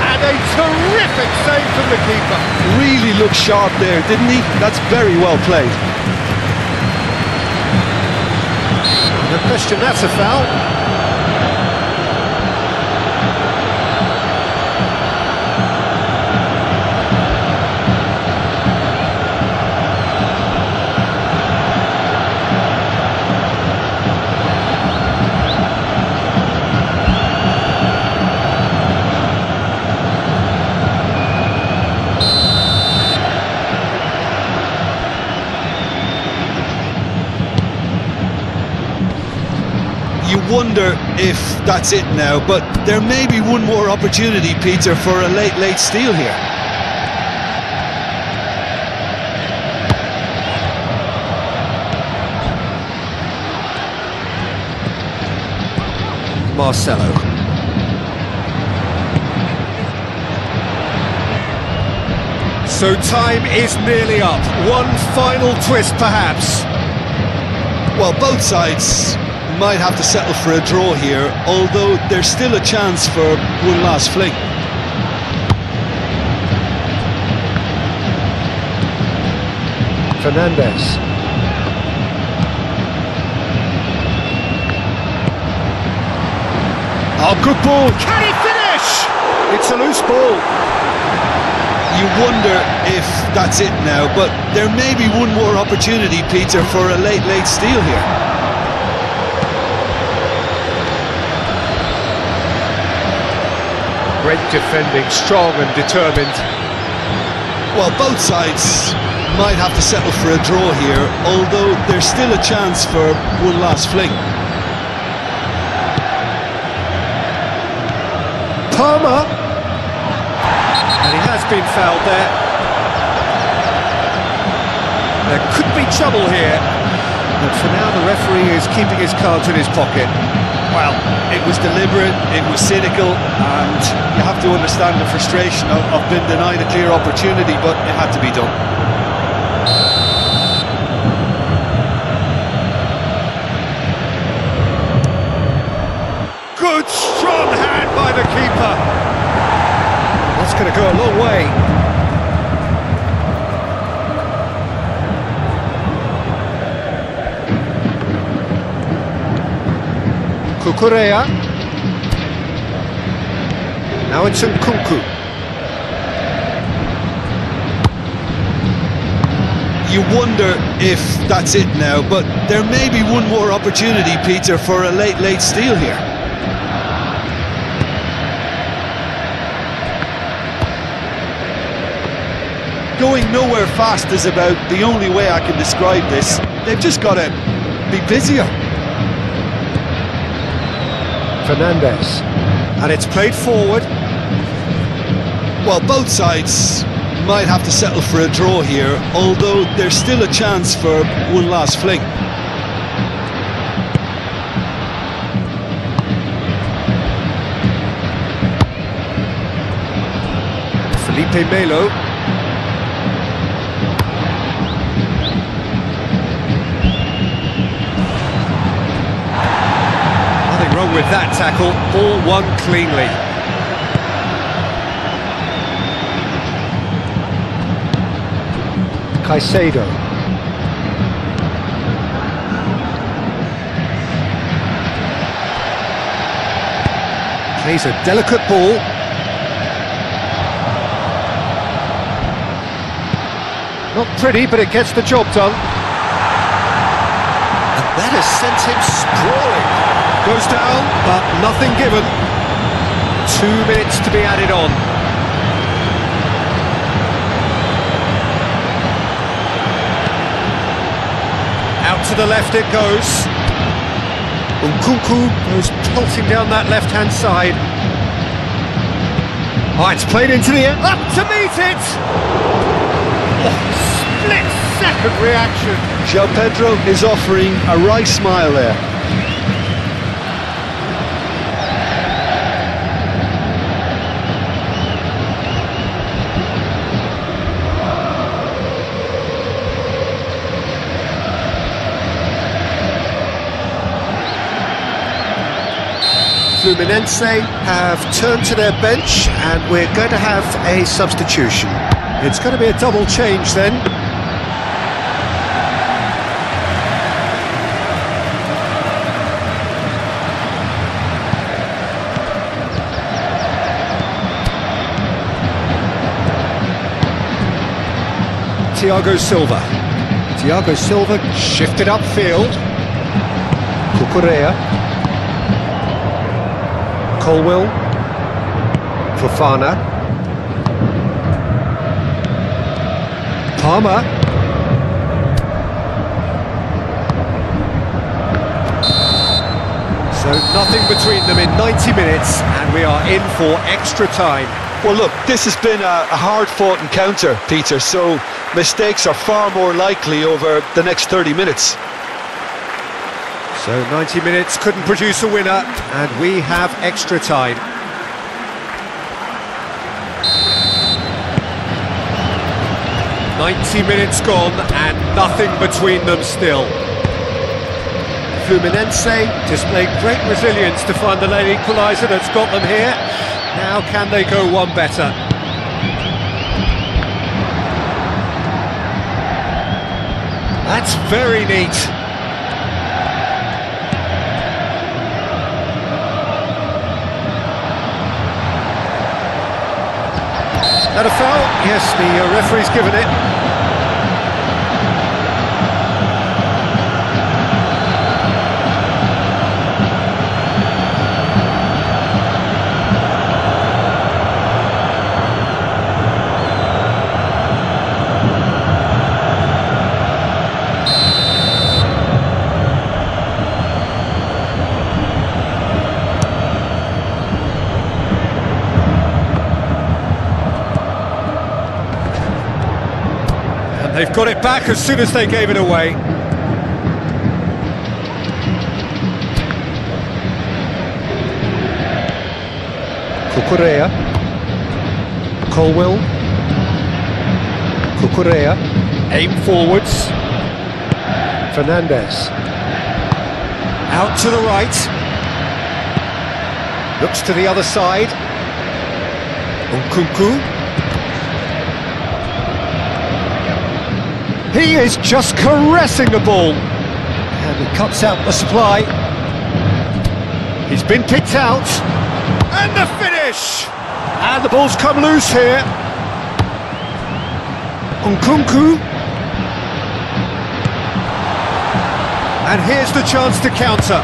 And a terrific save from the keeper. Really looked sharp there, didn't he? That's very well played. No question, that's a foul. You wonder if that's it now, but there may be one more opportunity, Peter, for a late steal here. Marcelo. So time is nearly up. One final twist, perhaps. Well, both sides might have to settle for a draw here, although there's still a chance for one last fling. Fernandes. Oh, good ball. Can he finish? It's a loose ball. You wonder if that's it now, but there may be one more opportunity, Peter, for a late steal here. Great defending, strong and determined. Well, both sides might have to settle for a draw here, although there's still a chance for one last fling. Palmer. And he has been fouled there. There could be trouble here. But for now, the referee is keeping his cards in his pocket. Well, it was deliberate, it was cynical, and you have to understand the frustration of being denied a clear opportunity, but it had to be done. Good, strong hand by the keeper. That's going to go a long way. Kukurea. Now it's Nkunku. You wonder if that's it now, but there may be one more opportunity, Peter, for a late steal here. Going nowhere fast is about the only way I can describe this. They've just got to be busier. Fernandes, and it's played forward. Well, both sides might have to settle for a draw here, although there's still a chance for one last fling. Felipe Melo. Wrong with that tackle, ball won cleanly. Caicedo. Plays a delicate ball. Not pretty, but it gets the job done. And that has sent him sprawling. Goes down, but nothing given. 2 minutes to be added on. Out to the left it goes. Nkunku goes pelting down that left-hand side. Oh, it's played into the air. Up to meet it! Oh, split-second reaction. João Pedro is offering a wry smile there. Fluminense have turned to their bench and we're going to have a substitution. It's going to be a double change then. Thiago Silva shifted upfield. Cucurella. Colwell. Fofana. Palmer. So nothing between them in 90 minutes and we are in for extra time. Well, look, this has been a hard-fought encounter, Peter, so mistakes are far more likely over the next 30 minutes. So 90 minutes couldn't produce a winner, and we have extra time. "90 minutes gone, and nothing between them still." Fluminense displayed great resilience to find the late equaliser that's got them here. Now can they go one better? That's very neat. That a foul? Yes, the referee's given it. They've got it back as soon as they gave it away. Cucurella. Colwell. Cucurella. Aim forwards. Fernandez. Out to the right. Looks to the other side. Nkunku. He is just caressing the ball. And he cuts out the supply. He's been picked out. And the finish! And the ball's come loose here. Nkunku. And here's the chance to counter.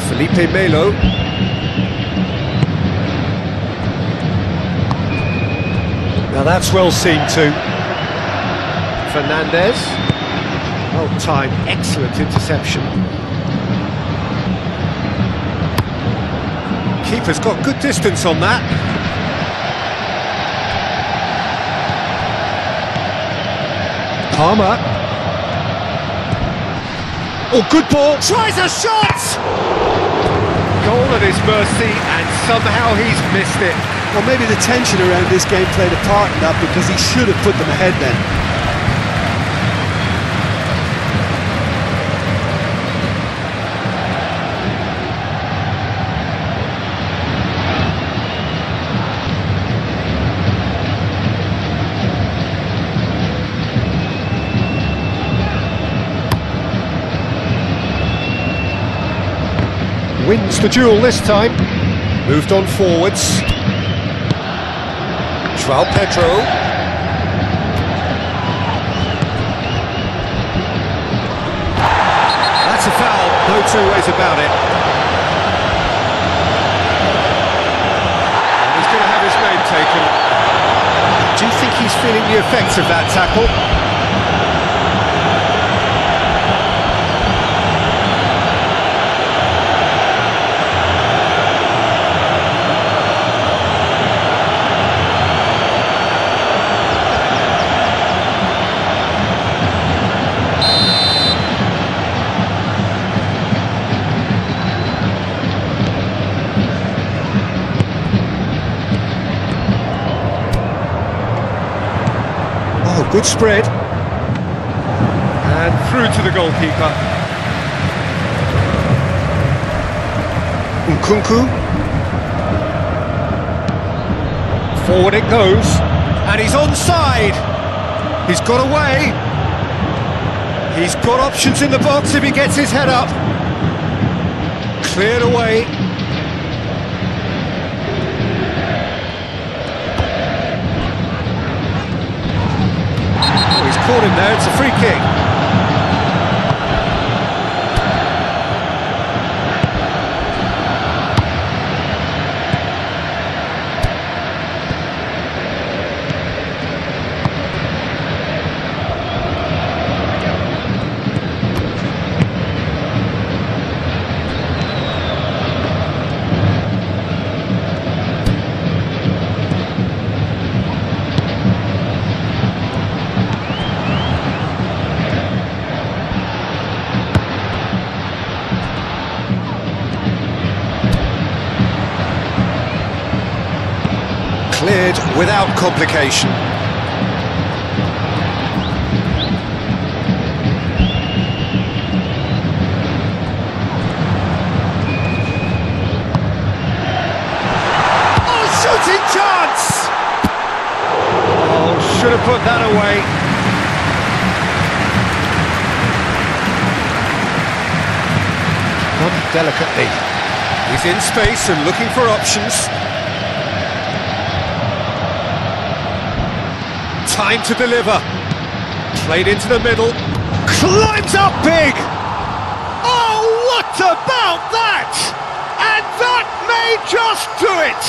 Felipe Melo. Now that's well seen too. Fernandez. Well timed, excellent interception. Keeper's got good distance on that. Palmer. Oh, good ball. Tries a shot! Goal at his mercy, and somehow he's missed it. Well, maybe the tension around this game played a part in that, because he should have put them ahead then. Wins the duel this time. Moved on forwards. João Pedro. That's a foul, no two ways about it. And he's going to have his name taken. Do you think he's feeling the effects of that tackle? Good spread. And through to the goalkeeper. Nkunku. Forward it goes. And he's onside. He's got away. He's got options in the box if he gets his head up. Cleared away. Oh, he's caught him there, it's a free kick. Cleared without complication. Oh, shooting chance! Oh, should have put that away. Done delicately. He's in space and looking for options. Time to deliver. Played into the middle. Climbs up big! Oh, what about that? And that may just do it!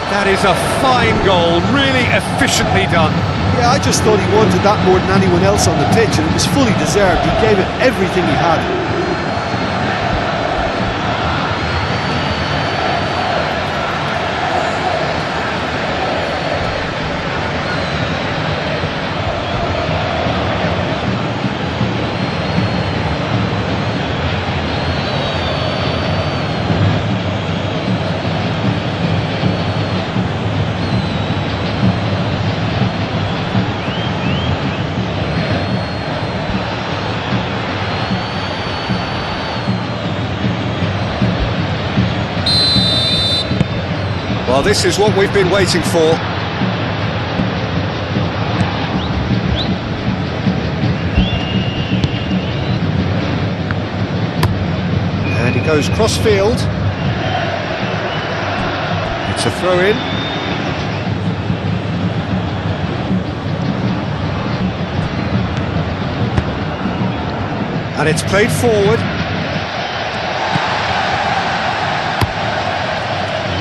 That is a fine goal, really efficiently done. Yeah, I just thought he wanted that more than anyone else on the pitch, and it was fully deserved. He gave it everything he had. Well, this is what we've been waiting for. And he goes cross-field. It's a throw-in. And it's played forward.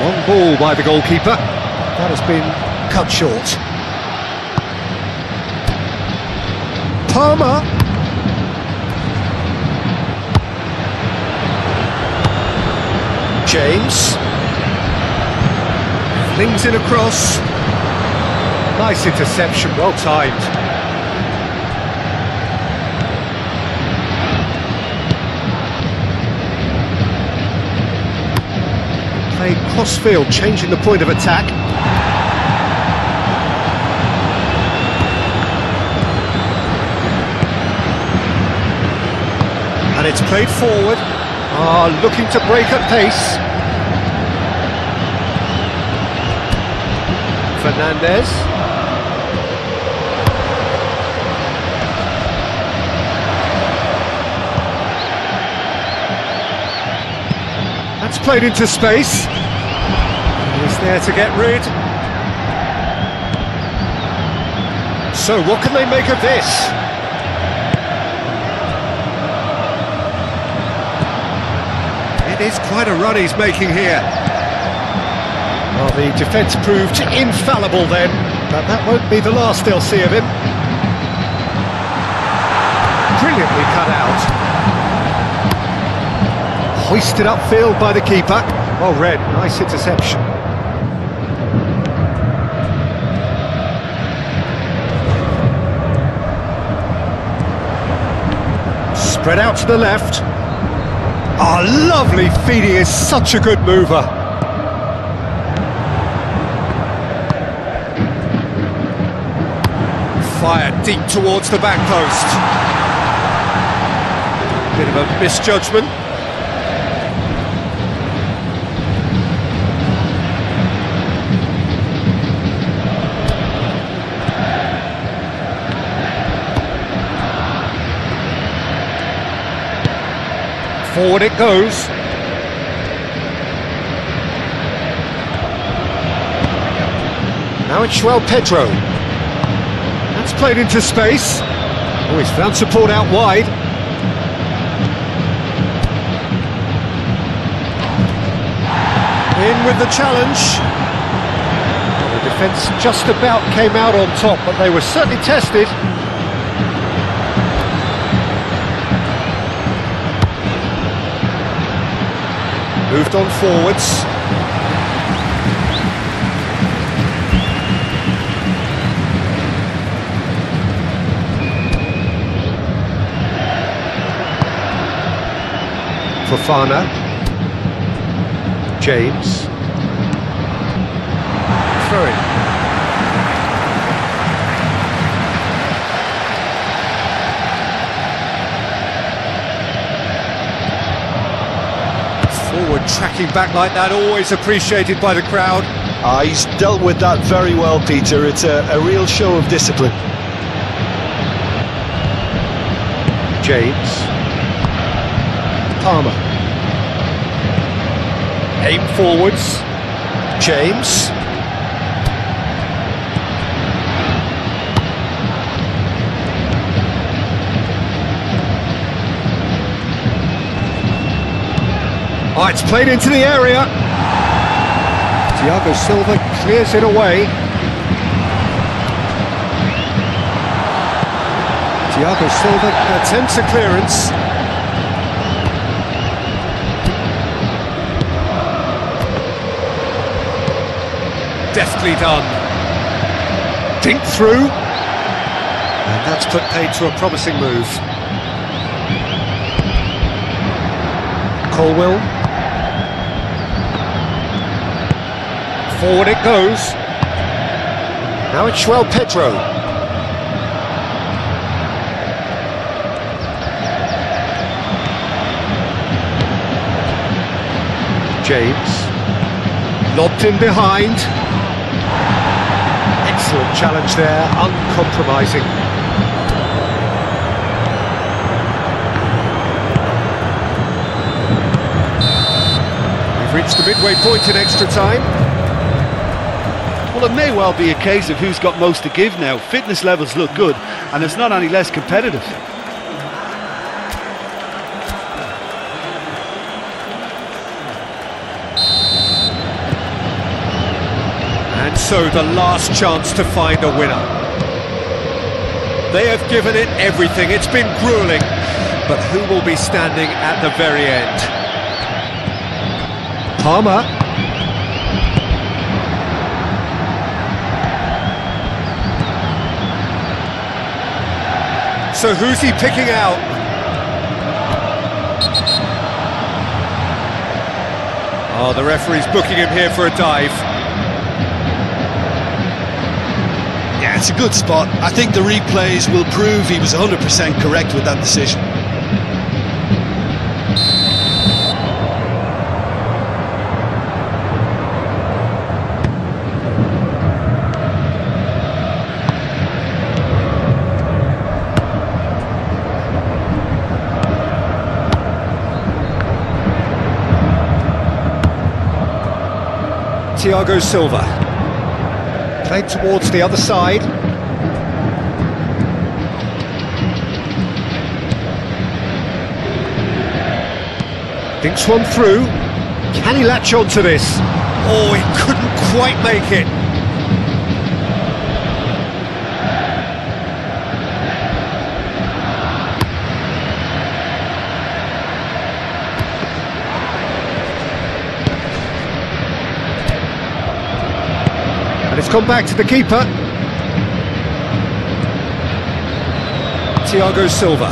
Long ball by the goalkeeper. That has been cut short. Palmer. James. Flings in across. Nice interception, well timed. Played cross-field, changing the point of attack. And it's played forward. Looking to break at pace. Fernandez. That's played into space. He's there to get rid. So what can they make of this? It is quite a run he's making here. Well, the defence proved infallible then, but that won't be the last they'll see of him. Brilliantly cut out. Hoisted upfield by the keeper. Well read, nice interception. Spread out to the left. Lovely feed, he is such a good mover. Fired deep towards the back post. Bit of a misjudgment. Forward it goes. Now it's Pedro. That's played into space. Oh, he's found support out wide. In with the challenge. Well, the defence just about came out on top, but they were certainly tested. Moved on forwards. Fofana. James. Throw in. Forward tracking back like that, always appreciated by the crowd. He's dealt with that very well, Peter. It's a real show of discipline. James. Palmer. Aim forwards. James. Oh, it's played into the area. Thiago Silva clears it away. Thiago Silva attempts a clearance. Deftly done. Dink through. And that's put paid to a promising move. Colwell. Forward it goes. Now it's Pedro. James. Lobbed in behind. Excellent challenge there, uncompromising. We've reached the midway point in extra time. Well, it may well be a case of who's got most to give now. Fitness levels look good, and it's not any less competitive. And so the last chance to find a winner. They have given it everything, it's been gruelling, but who will be standing at the very end? Palmer. So who's he picking out? Oh, the referee's booking him here for a dive. Yeah, it's a good spot. I think the replays will prove he was 100% correct with that decision. Thiago Silva. Played towards the other side. Dinks one through. Can he latch on to this? Oh, he couldn't quite make it. And it's gone back to the keeper. Thiago Silva.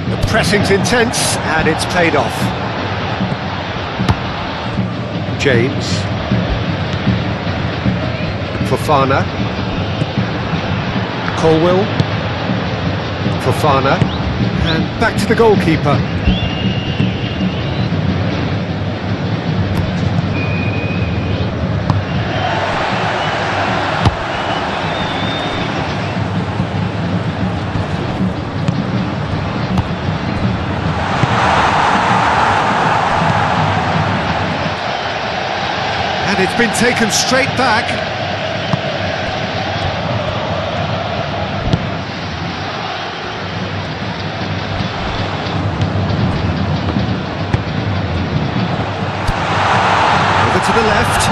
The pressing's intense, and it's paid off. James. Fofana. Colwill. Fofana. And back to the goalkeeper. And it's been taken straight back. Over to the left.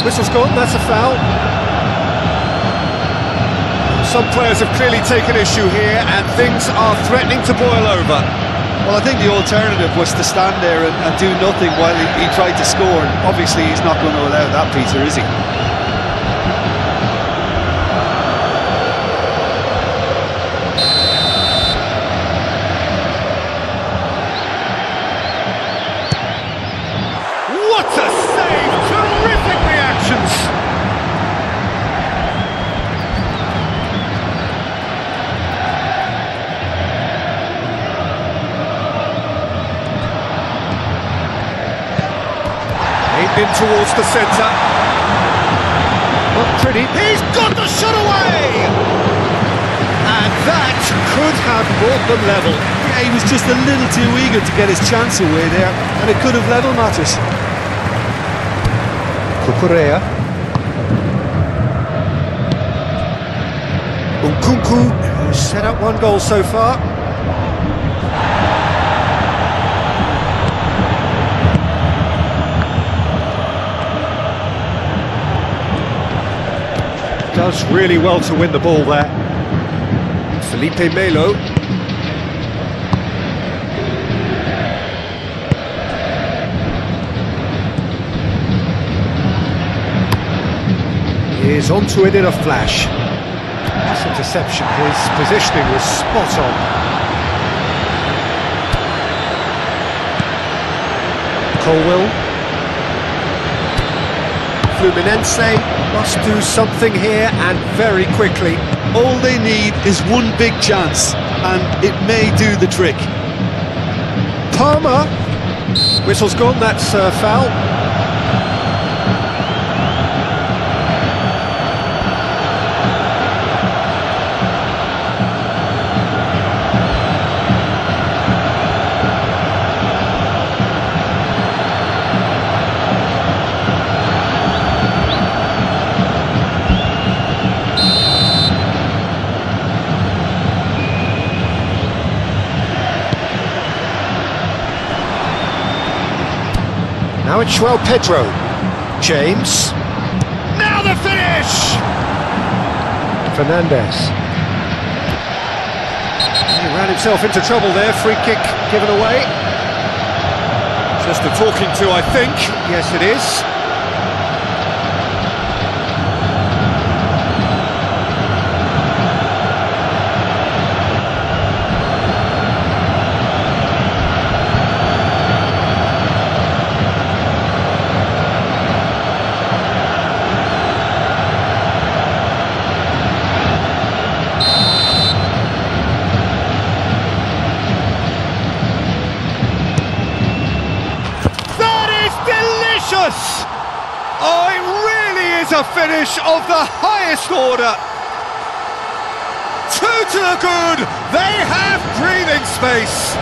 Whistle's gone, that's a foul. Some players have clearly taken issue here and things are threatening to boil over. Well, I think the alternative was to stand there and do nothing while he tried to score. And obviously, he's not going to allow that, Peter, is he? What a save! Terrific reactions! Aimed in towards the centre. Not pretty. He's got the shot away! And that could have brought them level. Yeah, he was just a little too eager to get his chance away there, and it could have level matters. Kukurea. Nkunku, who's set up one goal so far. Does really well to win the ball there. Felipe Melo. Is onto it in a flash. This interception, his positioning was spot on. Colwill. Fluminense must do something here and very quickly. All they need is one big chance, and it may do the trick. Palmer. Whistle's gone, that's a foul. Now it's João Pedro. James. Now the finish! Fernandez. He ran himself into trouble there, free kick given away. Just a talking to, I think. Yes, it is. Oh, it really is a finish of the highest order. Two to the good. They have breathing space.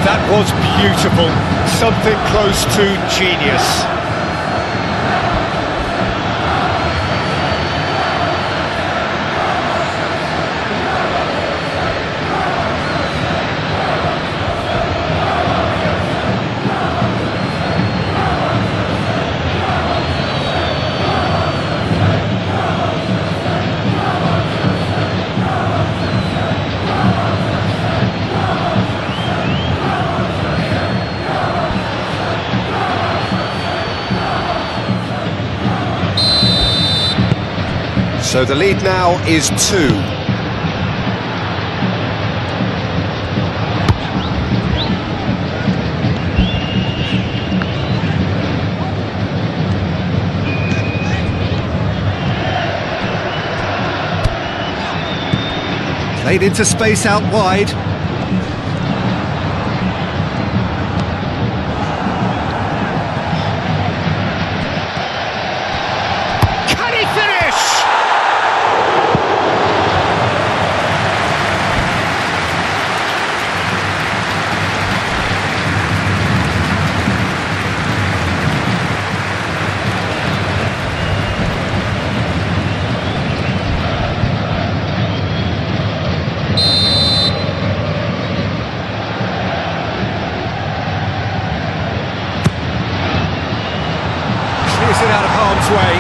That was beautiful. Something close to genius. So the lead now is 2. Played into space out wide. Can he finish? Clears it out of harm's way.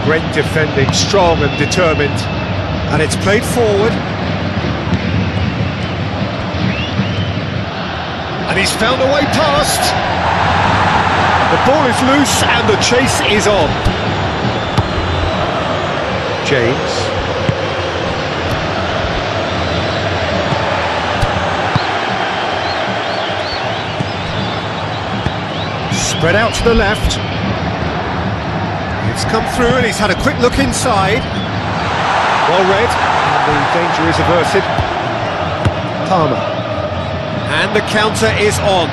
Great defending, strong and determined. And it's played forward. And he's found a way past. The ball is loose and the chase is on. James. Spread out to the left. It's come through and he's had a quick look inside. Well read, and the danger is averted. Palmer. And the counter is on.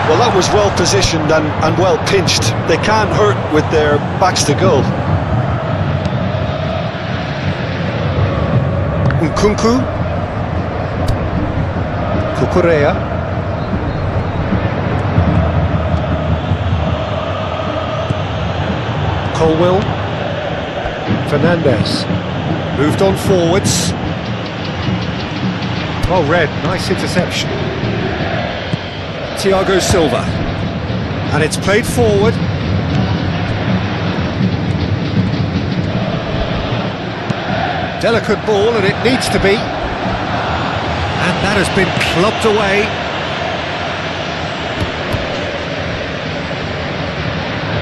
Well, that was well positioned and well pinched. They can't hurt with their backs to goal. Nkunku. Cucurella. Colwell. Fernandez. Moved on forwards. Well read, nice interception. Thiago Silva. And it's played forward. Delicate ball, and it needs to be. And that has been clubbed away.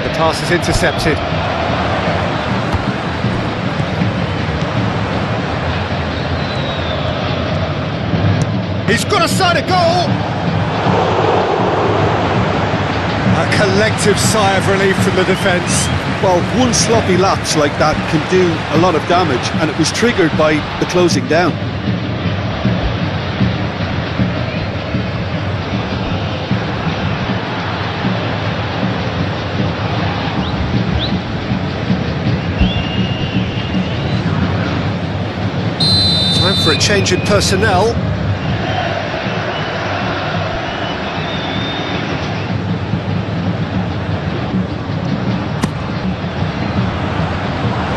The pass is intercepted. He's got a side of goal! A collective sigh of relief from the defence. Well, one sloppy lapse like that can do a lot of damage, and it was triggered by the closing down. Time for a change in personnel.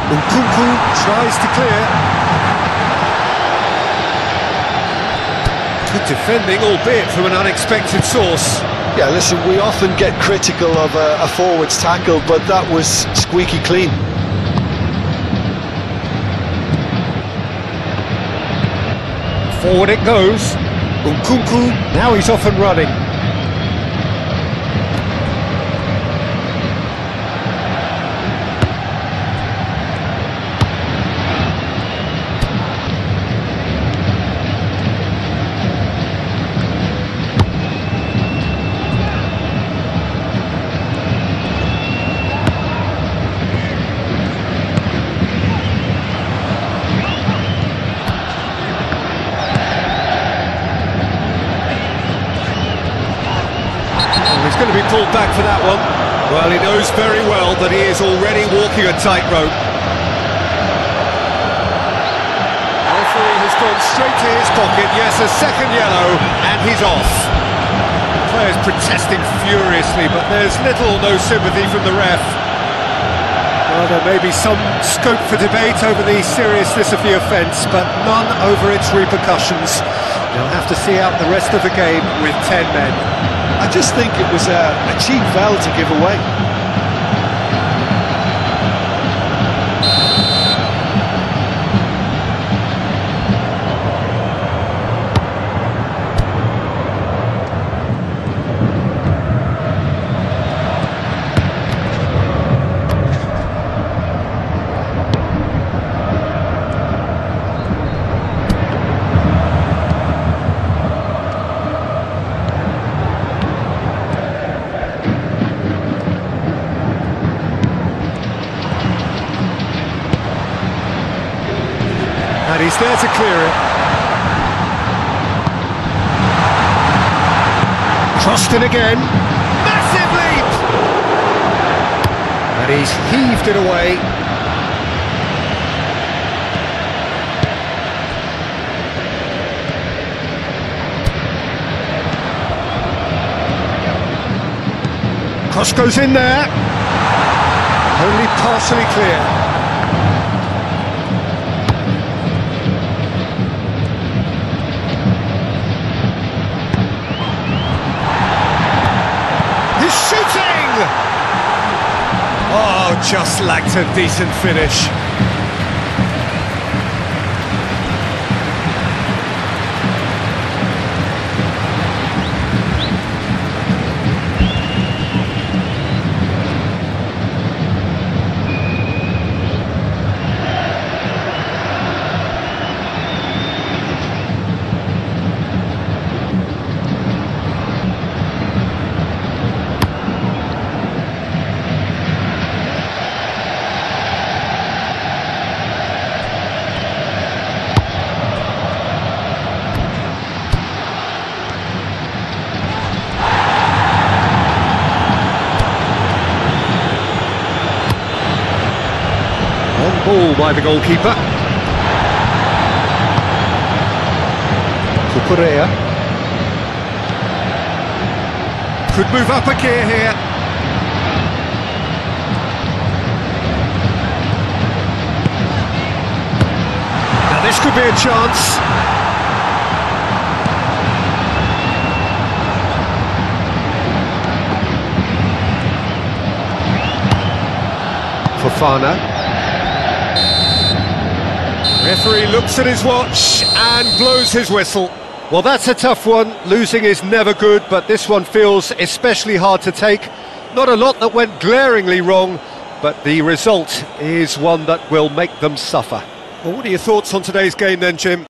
Nkunku tries to clear. Good defending, albeit from an unexpected source. Yeah, listen, we often get critical of a forward's tackle, but that was squeaky clean. Forward it goes. Nkunku, now he's off and running. He's going to be pulled back for that one. Well, he knows very well that he is already walking a tightrope. Referee has gone straight to his pocket. Yes, a second yellow, and he's off. The players protesting furiously, but there's little or no sympathy from the ref. Well, there may be some scope for debate over the seriousness of the offence, but none over its repercussions. They'll have to see out the rest of the game with 10 men. I just think it was a cheap foul to give away. And he's there to clear it. Crossed in again. Massive leap! And he's heaved it away. Cross goes in there. Only partially clear. He's shooting! Oh, just lacked a decent finish. Ball by the goalkeeper. Cucurella. Could move up a gear here. Now this could be a chance. Fofana. Referee looks at his watch and blows his whistle. Well, that's a tough one. Losing is never good, but this one feels especially hard to take. Not a lot that went glaringly wrong, but the result is one that will make them suffer. Well, what are your thoughts on today's game then, Jim?